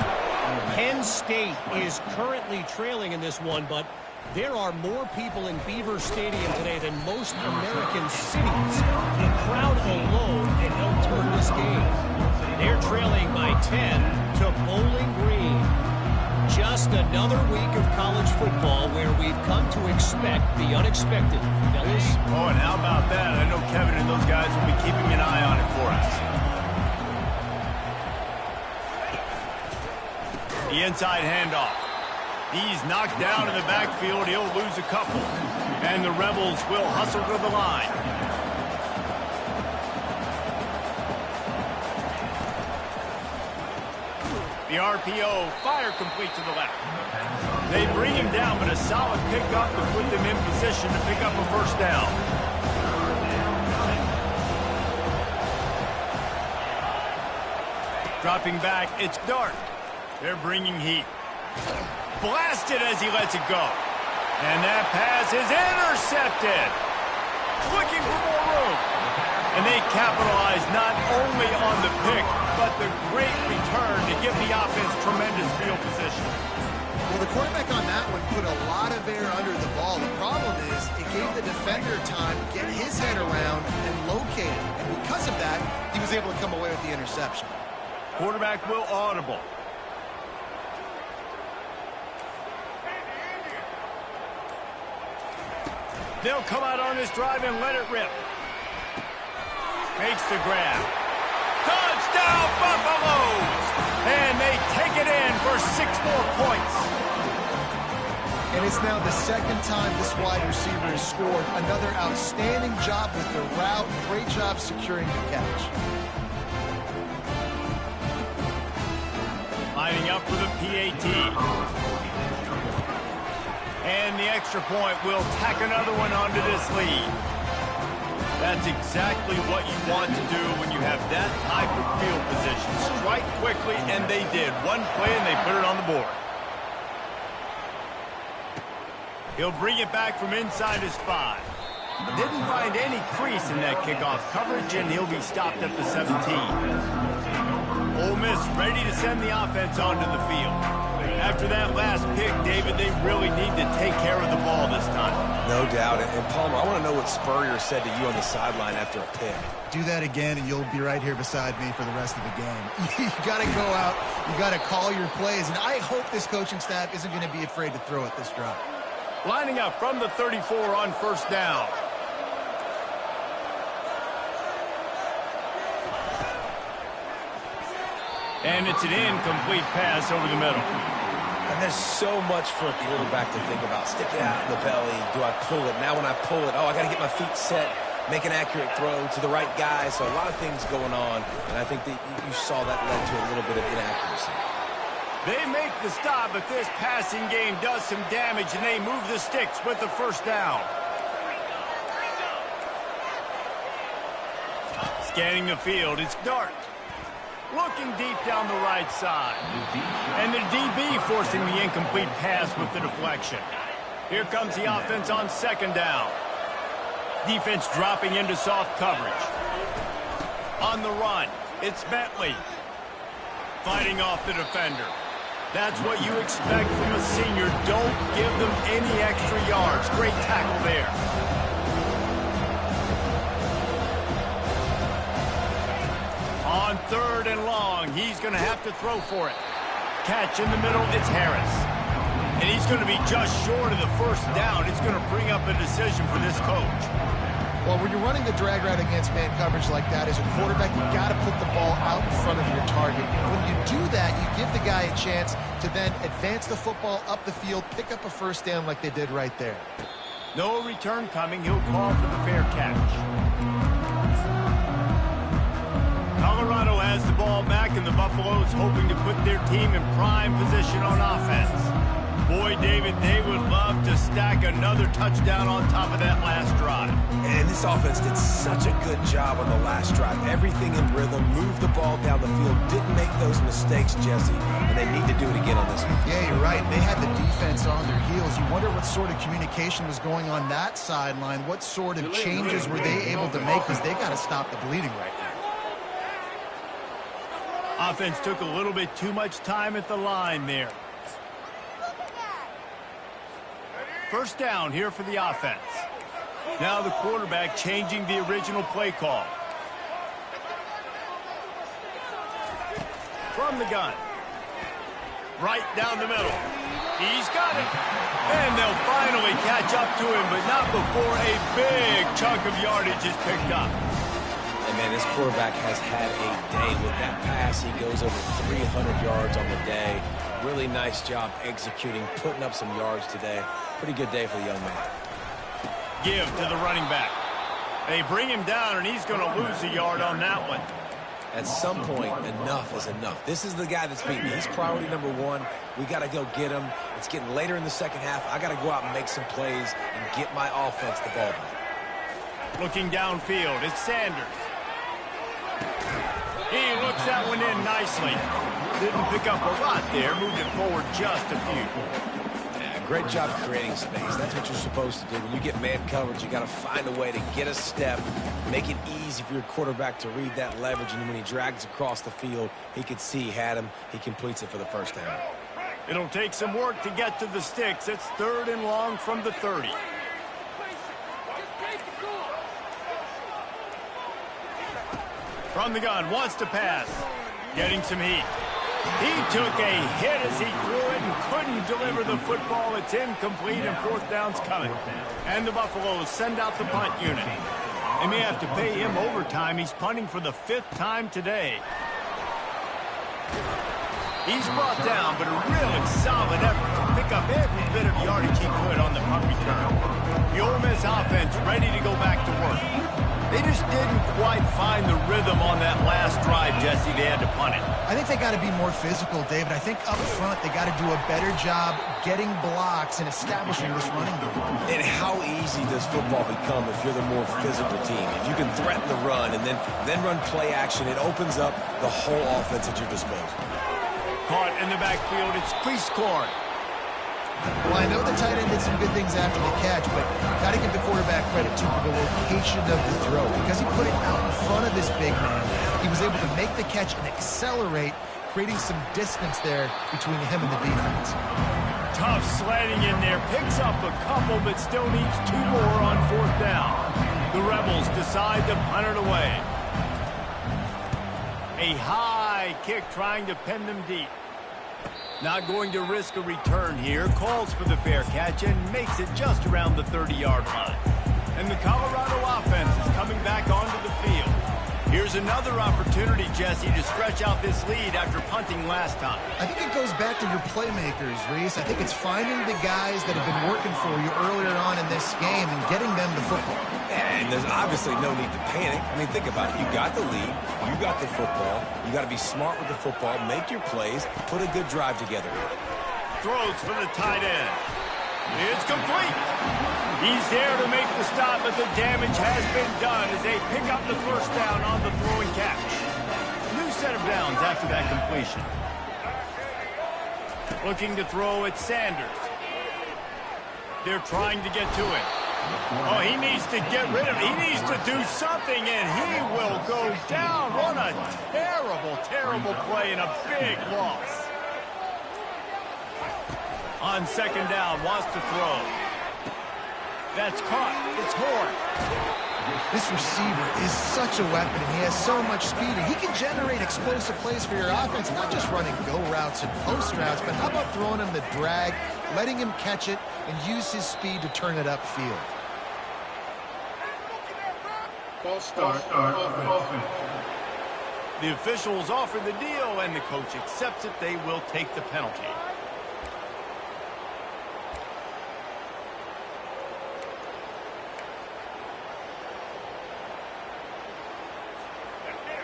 Penn State is currently trailing in this one, but there are more people in Beaver Stadium today than most American cities. The crowd alone can help turn this game. They're trailing by 10 to Bowling Green. Just another week of college football where we've come to expect the unexpected. Fellas? Oh, and how about that? I know Kevin and those guys will be keeping an eye on it for us. The inside handoff. He's knocked down in the backfield. He'll lose a couple. And the Rebels will hustle to the line. The RPO, fire complete to the left. They bring him down, but a solid pickup to put them in position to pick up a first down. Dropping back, it's Dart. They're bringing heat. Blasted as he lets it go. And that pass is intercepted. Looking for more room. And they capitalize not only on the pick, but the great return to give the offense tremendous field position. Well, the quarterback on that one put a lot of air under the ball. The problem is it gave the defender time to get his head around and locate it. And because of that, he was able to come away with the interception. Quarterback will audible. They'll come out on this drive and let it rip. Makes the grab. Touchdown, Buffaloes! And they take it in for 6 more points. And it's now the second time this wide receiver has scored. Another outstanding job with the route. Great job securing the catch. Lining up for the PAT. And the extra point will tack another one onto this lead. That's exactly what you want to do when you have that type of field position. Strike quickly, and they did. One play, and they put it on the board. He'll bring it back from inside his 5. Didn't find any crease in that kickoff coverage, and he'll be stopped at the 17. Ole Miss ready to send the offense onto the field. After that last pick, David, they really need to take care of the ball this time. No doubt. And Palmer, I want to know what Spurrier said to you on the sideline after a pick. Do that again, and you'll be right here beside me for the rest of the game. You got to go out. You got to call your plays. And I hope this coaching staff isn't going to be afraid to throw it this drive. Lining up from the 34 on first down. And it's an incomplete pass over the middle. And there's so much for a quarterback to think about. Stick it out in the belly. Do I pull it? Now when I pull it, I got to get my feet set, make an accurate throw to the right guy. So a lot of things going on, and I think that you saw that led to a little bit of inaccuracy. They make the stop, but this passing game does some damage, and they move the sticks with the first down. Scanning the field, it's Dart. Looking deep down the right side. And the DB forcing the incomplete pass with the deflection. Here comes the offense on second down. Defense dropping into soft coverage. On the run, it's Bentley. Fighting off the defender. That's what you expect from a senior. Don't give them any extra yards. Great tackle there. On third and long, he's going to have to throw for it. Catch in the middle, it's Harris. And he's going to be just short of the first down. It's going to bring up a decision for this coach. Well, when you're running the drag route against man coverage like that, as a quarterback, you got to put the ball out in front of your target. When you do that, you give the guy a chance to then advance the football up the field, pick up a first down like they did right there. No return coming. He'll call for the fair catch. Colorado has the ball back, and the Buffaloes hoping to put their team in prime position on offense. Boy, David, they would love to stack another touchdown on top of that last drive. And this offense did such a good job on the last drive. Everything in rhythm, moved the ball down the field, didn't make those mistakes, Jesse, and they need to do it again on this one. Yeah, you're right. They had the defense on their heels. You wonder what sort of communication was going on that sideline. What sort of changes were they able to make, because they got to stop the bleeding right now. Offense took a little bit too much time at the line there. First down here for the offense. Now the quarterback changing the original play call. From the gun. Right down the middle. He's got it. And they'll finally catch up to him, but not before a big chunk of yardage is picked up. And, man, this quarterback has had a day with that pass. He goes over 300 yards on the day. Really nice job executing, putting up some yards today. Pretty good day for the young man. Give to the running back. They bring him down, and he's going to lose a yard on that one. At some point, enough is enough. This is the guy that's beating me. He's priority number one. We got to go get him. It's getting later in the second half. I got to go out and make some plays and get my offense the ball back. Looking downfield, it's Sanders. He looks that one in nicely. Didn't pick up a lot there, moved it forward just a few. Yeah, Great job creating space. That's what you're supposed to do. When you get man coverage, you got to find a way to get a step, make it easy for your quarterback to read that leverage, and when he drags across the field, he can see he had him. He completes it for the first down. It'll take some work to get to the sticks. It's 3rd and long from the 30. From the gun, wants to pass. Getting some heat. He took a hit as he threw it and couldn't deliver the football. It's incomplete and 4th down's coming. And the Buffaloes send out the punt unit. They may have to pay him overtime. He's punting for the 5th time today. He's brought down, but a really solid effort to pick up every bit of yardage he could on the punt return. The Ole Miss offense ready to go back to work. They just didn't quite find the rhythm on that last drive, Jesse. They had to punt it. I think they got to be more physical, David. I think up front they got to do a better job getting blocks and establishing this running game. And how easy does football become if you're the more physical team? If you can threaten the run and then run play action, it opens up the whole offense at your disposal. Caught in the backfield, it's Priestcorn. Well, I know the tight end did some good things after the catch, but got to give the quarterback credit, too, for the location of the throw. Because he put it out in front of this big man, he was able to make the catch and accelerate, creating some distance there between him and the defense. Tough sledding in there, picks up a couple, but still needs 2 more on 4th down. The Rebels decide to punt it away. A high kick trying to pin them deep. Not going to risk a return here. Calls for the fair catch and makes it just around the 30-yard line. And the Colorado offense is coming back onto the field. Here's another opportunity, Jesse, to stretch out this lead after punting last time. I think it goes back to your playmakers, Reese. I think it's finding the guys that have been working for you earlier on in this game and getting them the football. And there's obviously no need to panic. I mean, think about it. You got the lead. You got the football. You got to be smart with the football. Make your plays. Put a good drive together. Throws for the tight end. It's complete. He's there to make the stop, but the damage has been done as they pick up the 1st down on the throwing catch. New set of downs after that completion. Looking to throw at Sanders. They're trying to get to it. Oh, he needs to get rid of it. He needs to do something, and he will go down. What a terrible, terrible play and a big loss. On 2nd down, wants to throw. That's caught. It's Horn. This receiver is such a weapon, and he has so much speed, and he can generate explosive plays for your offense, not just running go routes and post routes, but how about throwing him the drag, letting him catch it, and use his speed to turn it upfield. False start. The officials offer the deal, and the coach accepts it. They will take the penalty.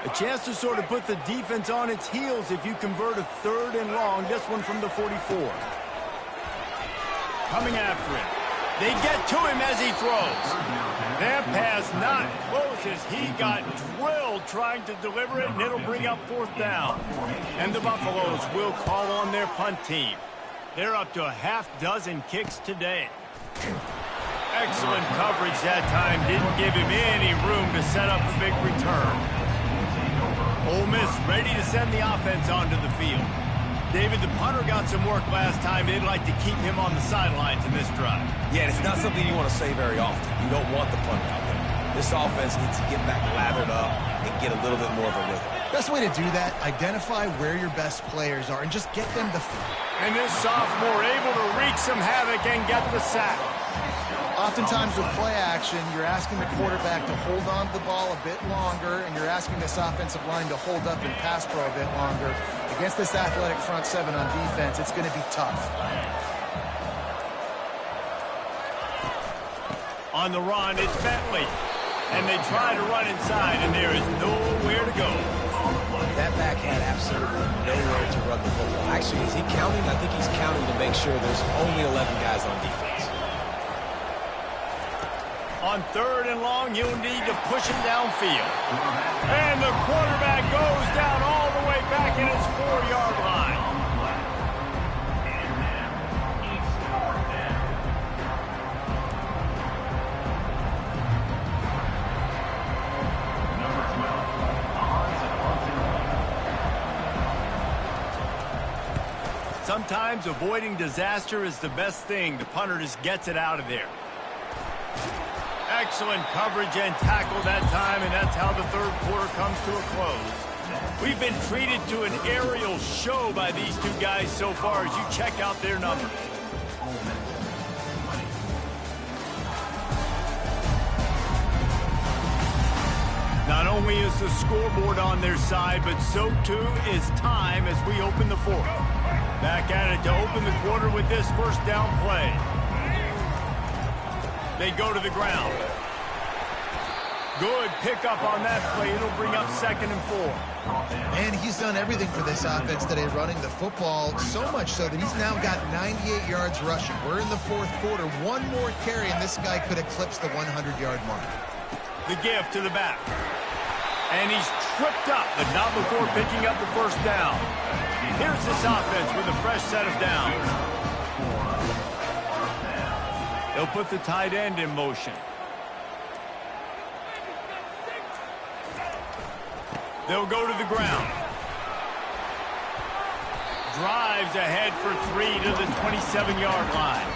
A chance to sort of put the defense on its heels if you convert a 3rd and long. This one from the 44. Coming after him. They get to him as he throws. That pass not close as he got drilled trying to deliver it, and it'll bring up 4th down. And the Buffaloes will call on their punt team. They're up to a half-dozen kicks today. Excellent coverage that time. Didn't give him any room to set up a big return. Ole Miss ready to send the offense onto the field. David, the punter got some work last time. They'd like to keep him on the sidelines in this drive. Yeah, and it's not something you want to say very often. You don't want the punter out there. This offense needs to get back lathered up and get a little bit more of a rhythm. Best way to do that, identify where your best players are and just get them the... And this sophomore able to wreak some havoc and get the sack. Oftentimes with play action, you're asking the quarterback to hold on to the ball a bit longer, and you're asking this offensive line to hold up and pass pro a bit longer. Against this athletic front 7 on defense, it's going to be tough. On the run, it's Bentley. And they try to run inside, and there is nowhere to go. That back had absolutely nowhere to run the football. Actually, is he counting? I think he's counting to make sure there's only 11 guys on defense. On 3rd and long, you'll need to push him downfield. And the quarterback goes down all the way back in his 4-yard line. Sometimes avoiding disaster is the best thing. The punter just gets it out of there. Excellent coverage and tackle that time, and that's how the third quarter comes to a close. We've been treated to an aerial show by these two guys so far as you check out their numbers. Not only is the scoreboard on their side, but so too is time as we open the fourth. Back at it to open the quarter with this first down play. They go to the ground. Good pickup on that play. It'll bring up 2nd and 4. And he's done everything for this offense today, running the football, so much so that he's now got 98 yards rushing. We're in the fourth quarter. One more carry, and this guy could eclipse the 100-yard mark. The give to the back. And he's tripped up, but not before picking up the first down. Here's this offense with a fresh set of downs. They'll put the tight end in motion. They'll go to the ground. Drives ahead for 3 to the 27-yard line.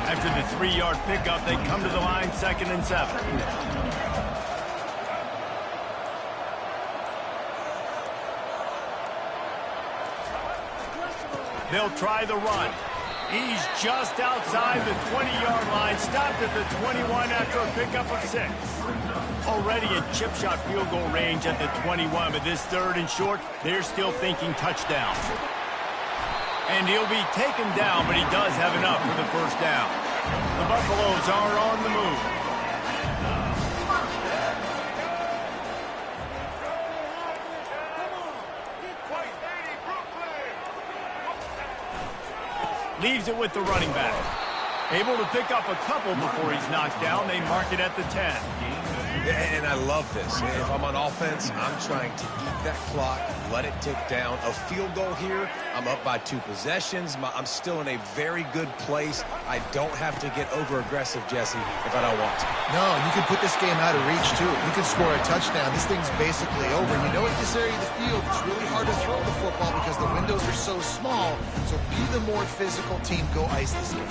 After the 3-yard pickup, they come to the line 2nd and 7. They'll try the run. He's just outside the 20-yard line, stopped at the 21 after a pickup of 6. Already in chip shot field goal range at the 21, but this 3rd and short, they're still thinking touchdown. And he'll be taken down, but he does have enough for the first down. The Buffaloes are on the move. Leaves it with the running back. Able to pick up a couple before he's knocked down. They mark it at the 10. And I love this. If I'm on offense, I'm trying to eat that clock, let it tick down. A field goal here, I'm up by 2 possessions. I'm still in a very good place. I don't have to get over-aggressive, Jesse, if I don't want to. No, you can put this game out of reach, too. You can score a touchdown. This thing's basically over. You know, in this area of the field, it's really hard to throw the football because the windows are so small. So be the more physical team. Go ice this game.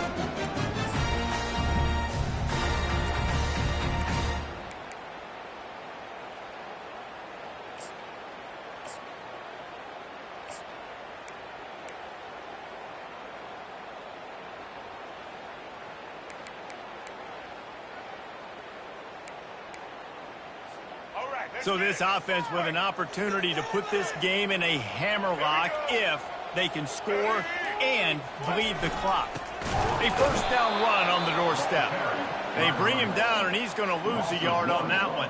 So this offense with an opportunity to put this game in a hammerlock if they can score and bleed the clock. A first down run on the doorstep. They bring him down, and he's going to lose a yard on that one.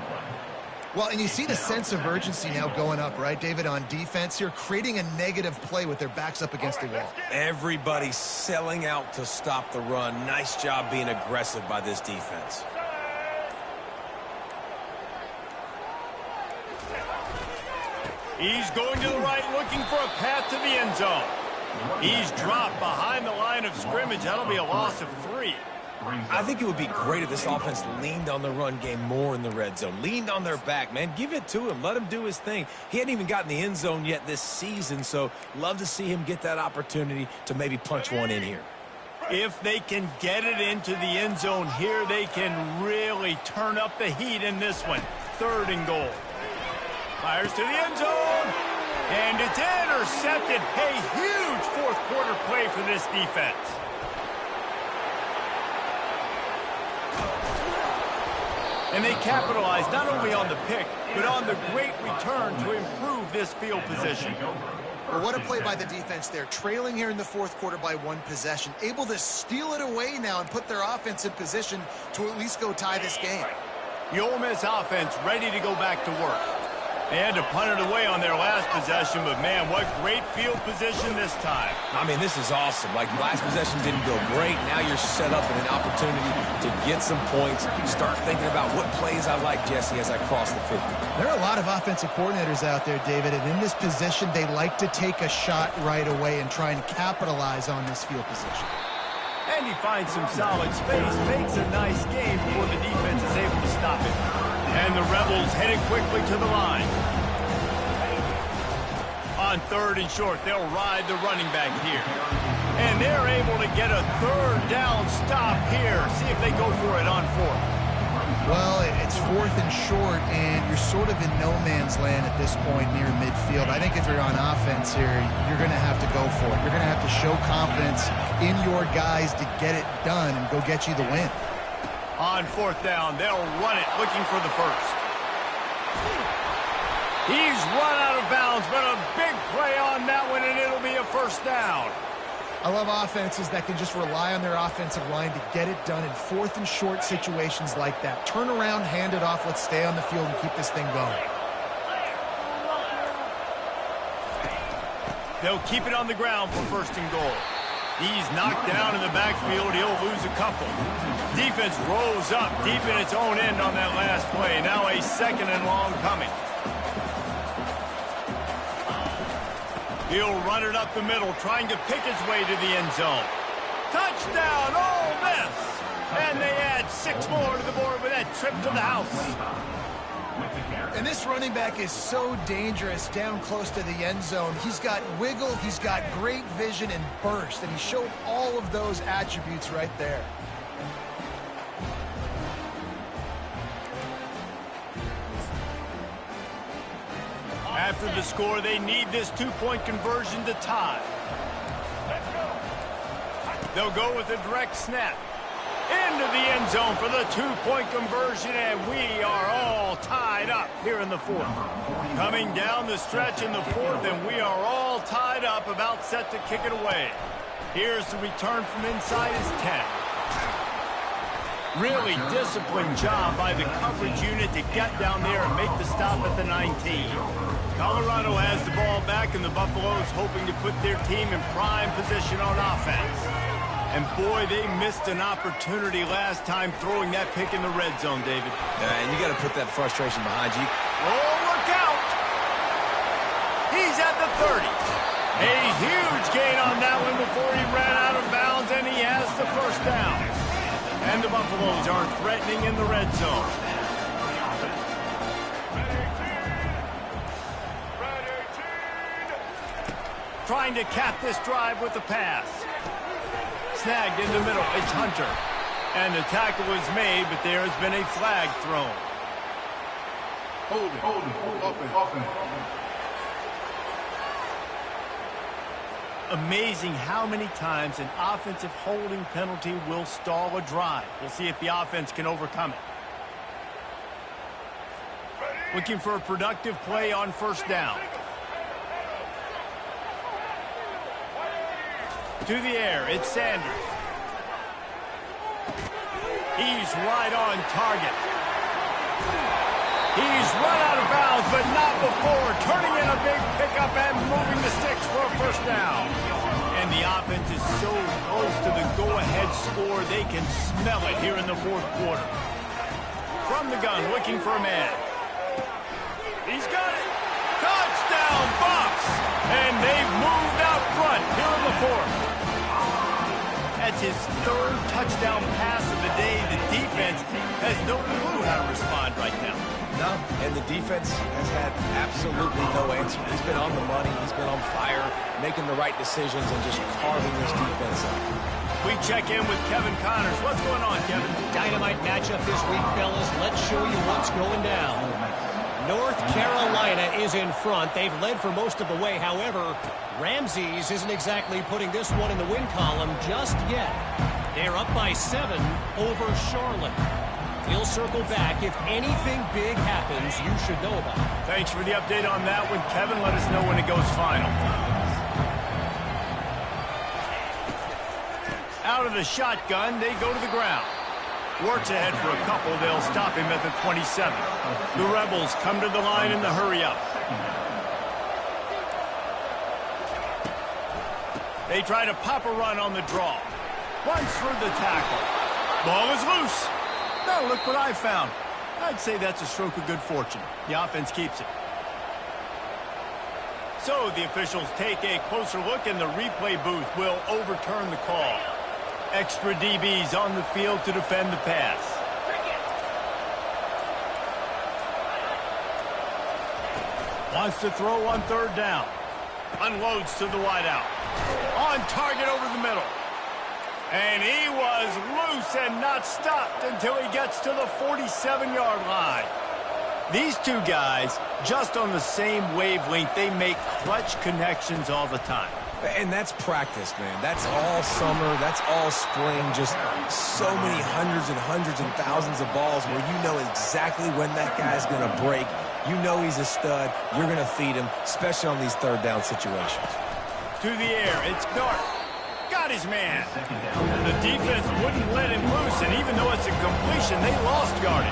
Well, and you see the sense of urgency now going up, right, David, on defense here, creating a negative play with their backs up against the wall. Everybody's selling out to stop the run. Nice job being aggressive by this defense. He's going to the right, looking for a path to the end zone. He's dropped behind the line of scrimmage. That'll be a loss of 3. I think it would be great if this offense leaned on the run game more in the red zone. Leaned on their back, man. Give it to him. Let him do his thing. He hadn't even gotten the end zone yet this season, so love to see him get that opportunity to maybe punch one in here. If they can get it into the end zone here, they can really turn up the heat in this one. 3rd and goal. Fires to the end zone, and it's intercepted. A huge fourth quarter play for this defense. And they capitalize not only on the pick, but on the great return to improve this field position. Well, what a play by the defense there. Trailing here in the fourth quarter by 1 possession. Able to steal it away now and put their offense in position to at least go tie this game. The Ole Miss offense ready to go back to work. They had to punt it away on their last possession, but, man, what great field position this time. I mean, this is awesome. Like, last possession didn't go great. Now you're set up in an opportunity to get some points. Start thinking about what plays I like, Jesse, as I cross the 50. There are a lot of offensive coordinators out there, David, and in this position, they like to take a shot right away and try and capitalize on this field position. And he finds some solid space, makes a nice game before the defense is able to stop it. And the Rebels headed quickly to the line. On 3rd and short, they'll ride the running back here. And they're able to get a 3rd down stop here. See if they go for it on 4th. Well, it's 4th and short, and you're sort of in no man's land at this point near midfield. I think if you're on offense here, you're going to have to go for it. You're going to have to show confidence in your guys to get it done and go get you the win. On 4th down, they'll run it, looking for the 1st. He's run out of bounds, but a big play on that one, and it'll be a 1st down. I love offenses that can just rely on their offensive line to get it done in 4th and short situations like that. Turn around, hand it off, let's stay on the field and keep this thing going. They'll keep it on the ground for 1st and goal. He's knocked down in the backfield. He'll lose a couple. Defense rolls up deep in its own end on that last play. Now a 2nd and long coming. He'll run it up the middle, trying to pick his way to the end zone. Touchdown, Ole Miss! And they add 6 more to the board with that trip to the house. And this running back is so dangerous down close to the end zone. He's got wiggle, he's got great vision and burst, and he showed all of those attributes right there. After the score, they need this 2-point conversion to tie. They'll go with a direct snap. Into the end zone for the 2-point conversion, and we are all tied up here in the 4th. Coming down the stretch in the 4th, and we are all tied up, about set to kick it away. Here's the return from inside his 10. Really disciplined job by the coverage unit to get down there and make the stop at the 19. Colorado has the ball back, and the Buffaloes hoping to put their team in prime position on offense. And boy, they missed an opportunity last time throwing that pick in the red zone, David. And you got to put that frustration behind you. Oh, look out! He's at the 30. A huge gain on that one before he ran out of bounds, and he has the 1st down. And the Buffaloes are threatening in the red zone. Trying to cap this drive with the pass. Snagged in the middle. It's Hunter. And the tackle was made, but there has been a flag thrown. Hold it, open. Amazing how many times an offensive holding penalty will stall a drive. We'll see if the offense can overcome it. Looking for a productive play on 1st down. To the air, it's Sanders. He's right on target. He's run out of bounds, but not before. Turning in a big pickup and moving the sticks for a 1st down. And the offense is so close to the go-ahead score, they can smell it here in the 4th quarter. From the gun, looking for a man. He's got it. Touchdown, Bucks! And they've moved out front here in the 4th. That's his 3rd touchdown pass of the day. The defense has no clue how to respond right now. No, and the defense has had absolutely no answer. He's been on the money. He's been on fire, making the right decisions and just carving this defense up. We check in with Kevin Connors. What's going on, Kevin? Dynamite matchup this week, fellas. Let's show you what's going down. North Carolina is in front. They've led for most of the way. However, Ramses isn't exactly putting this one in the win column just yet. They're up by 7 over Charlotte. We'll circle back. If anything big happens, you should know about it. Thanks for the update on that one, Kevin. Let us know when it goes final. Out of the shotgun, they go to the ground. Works ahead for a couple. They'll stop him at the 27. The Rebels come to the line in the hurry-up. They try to pop a run on the draw. Runs through the tackle. Ball is loose. Now look what I found. I'd say that's a stroke of good fortune. The offense keeps it. So the officials take a closer look, and the replay booth will overturn the call. Extra DBs on the field to defend the pass. Wants to throw on 3rd down. Unloads to the wideout. On target over the middle. And he was loose and not stopped until he gets to the 47-yard line. These two guys, just on the same wavelength, they make clutch connections all the time. And that's practice, man. That's all summer. That's all spring. Just so many hundreds and thousands of balls where you know exactly when that guy's going to break. You know he's a stud. You're going to feed him, especially on these third down situations. To the air, it's Dart. Got his man. The defense wouldn't let him loose, and even though it's a completion, they lost yardage.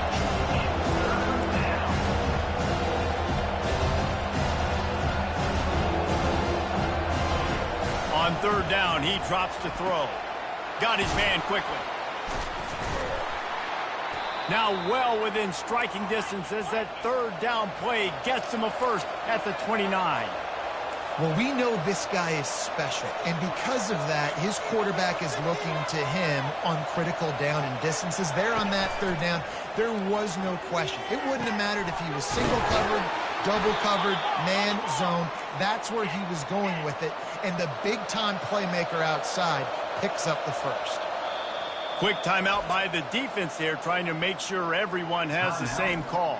On third down, he drops to throw. Got his man quickly. Now well within striking distance as that third down play gets him a first at the 29. Well, we know this guy is special, and because of that, his quarterback is looking to him on critical down and distances. There on that third down, there was no question. It wouldn't have mattered if he was single covered, double covered, man, zone. That's where he was going with it, and the big-time playmaker outside picks up the first. Quick timeout by the defense there, trying to make sure everyone has the same call.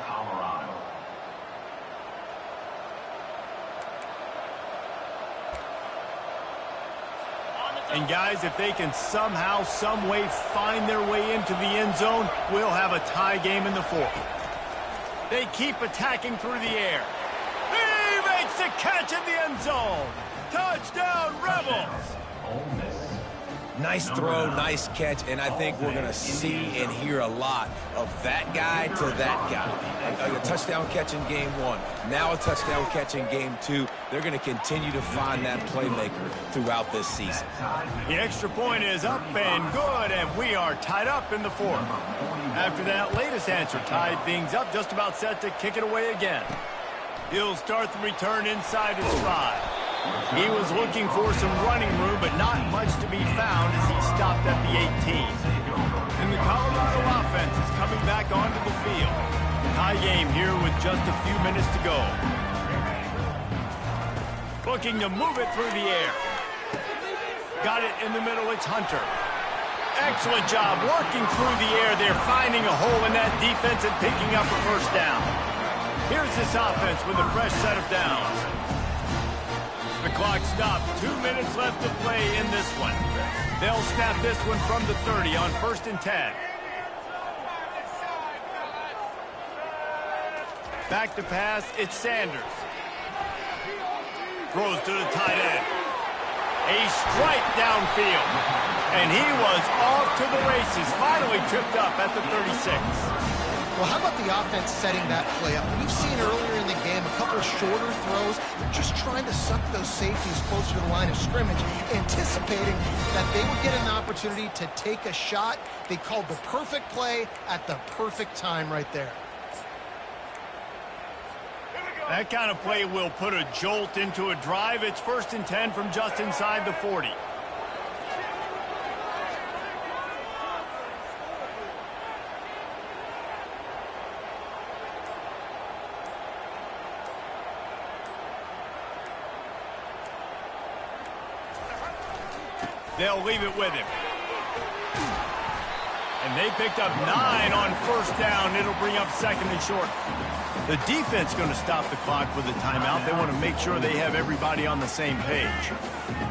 And guys, if they can somehow, some way find their way into the end zone, we'll have a tie game in the fourth. They keep attacking through the air. He makes the catch in the end zone. Touchdown, Rebels! Ole Miss. Nice throw, nice catch, and I think we're going to see and hear a lot of that guy to that guy. A touchdown catch in game one, now a touchdown catch in game two. They're going to continue to find that playmaker throughout this season. The extra point is up and good, and we are tied up in the fourth. After that latest answer, tied things up, just about set to kick it away again. He'll start the return inside his 5. He was looking for some running room, but not much to be found as he stopped at the 18. And the Colorado offense is coming back onto the field. Tie game here with just a few minutes to go. Looking to move it through the air. Got it in the middle, it's Hunter. Excellent job working through the air there, finding a hole in that defense and picking up a first down. Here's this offense with a fresh set of downs. The clock stopped. 2 minutes left to play in this one. They'll snap this one from the 30 on 1st and 10. Back to pass, it's Sanders. Throws to the tight end. A strike downfield. And he was off to the races. Finally tripped up at the 36. Well, how about the offense setting that play up? We've seen earlier in the game a couple of shorter throws. They're just trying to suck those safeties closer to the line of scrimmage, anticipating that they would get an opportunity to take a shot. They called the perfect play at the perfect time right there. That kind of play will put a jolt into a drive. It's 1st and 10 from just inside the 40. They'll leave it with him. And they picked up 9 on 1st down. It'll bring up 2nd and short. The defense going to stop the clock with a timeout. They want to make sure they have everybody on the same page.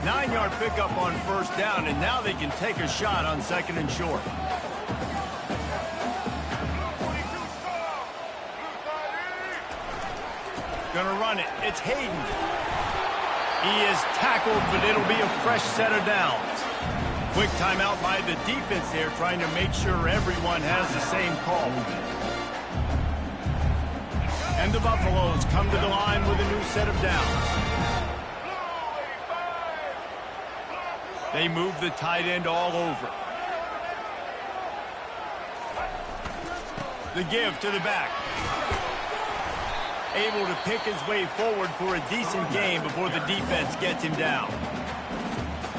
9-yard pickup on 1st down, and now they can take a shot on 2nd and short. Going to run it. It's Hayden. He is tackled, but it'll be a fresh set of downs. Quick timeout by the defense there, trying to make sure everyone has the same call. And the Buffaloes come to the line with a new set of downs. They move the tight end all over. The give to the back. Able to pick his way forward for a decent game before the defense gets him down.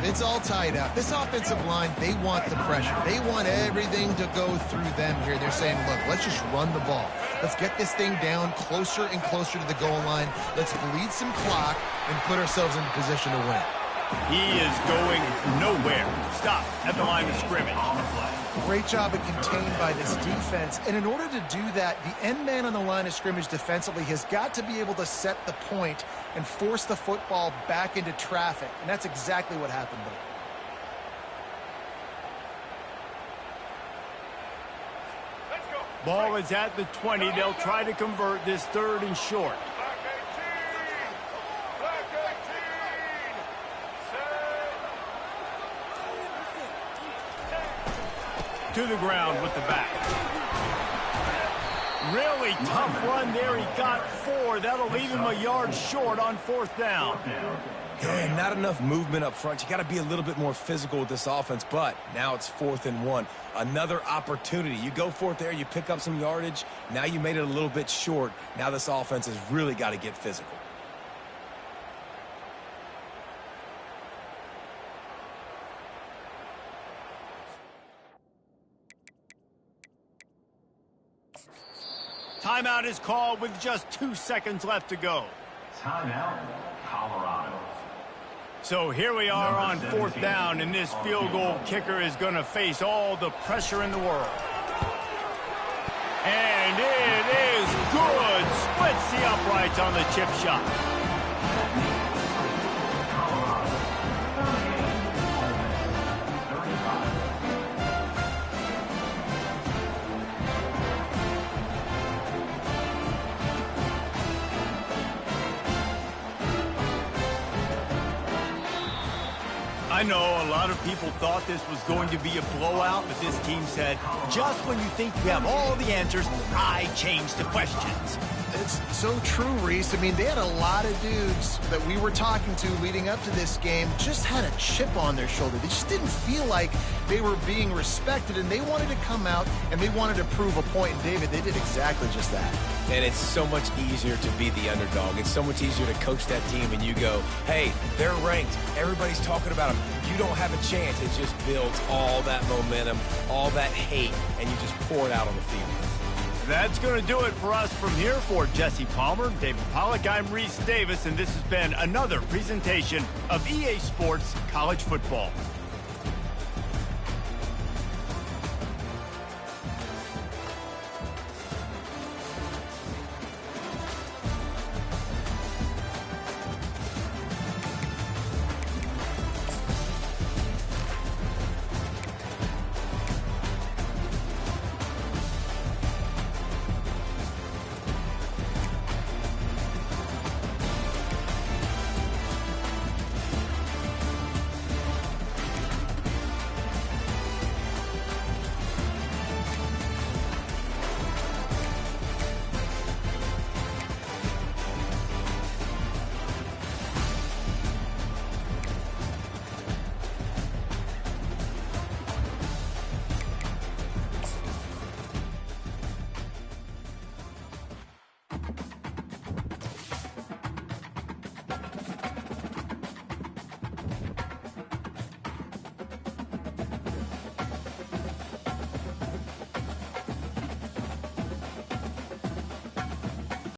It's all tied up. This offensive line, they want the pressure. They want everything to go through them here. They're saying, look, let's just run the ball. Let's get this thing down closer and closer to the goal line. Let's bleed some clock and put ourselves in position to win. He is going nowhere. Stop at the line of scrimmage. Great job at contained by this defense. And in order to do that, the end man on the line of scrimmage defensively has got to be able to set the point and force the football back into traffic. And that's exactly what happened there. Ball is at the 20. They'll try to convert this 3rd and short. To the ground with the back. Really tough run there. He got 4. That'll leave him a yard short on 4th down. Yeah, not enough movement up front. You got to be a little bit more physical with this offense, but now it's 4th and 1. Another opportunity. You go for it there, you pick up some yardage. Now you made it a little bit short. Now this offense has really got to get physical. Timeout is called with just 2 seconds left to go. Timeout, Colorado. So here we are on 4th down, and this field goal kicker is going to face all the pressure in the world. And it is good. Splits the uprights on the chip shot. Colorado, 38, Ole Miss, 35. I know a lot of people thought this was going to be a blowout, but this team said, just when you think you have all the answers, I change the questions. It's so true, Reese. I mean, they had a lot of dudes that we were talking to leading up to this game just had a chip on their shoulder. They just didn't feel like they were being respected, and they wanted to come out and they wanted to prove a point. And David, they did exactly just that. And it's so much easier to be the underdog. It's so much easier to coach that team and you go, hey, they're ranked. Everybody's talking about them. You don't have a chance. It just builds all that momentum, all that hate, and you just pour it out on the field. That's going to do it for us from here. For Jesse Palmer, David Pollack, I'm Reese Davis, and this has been another presentation of EA Sports College Football.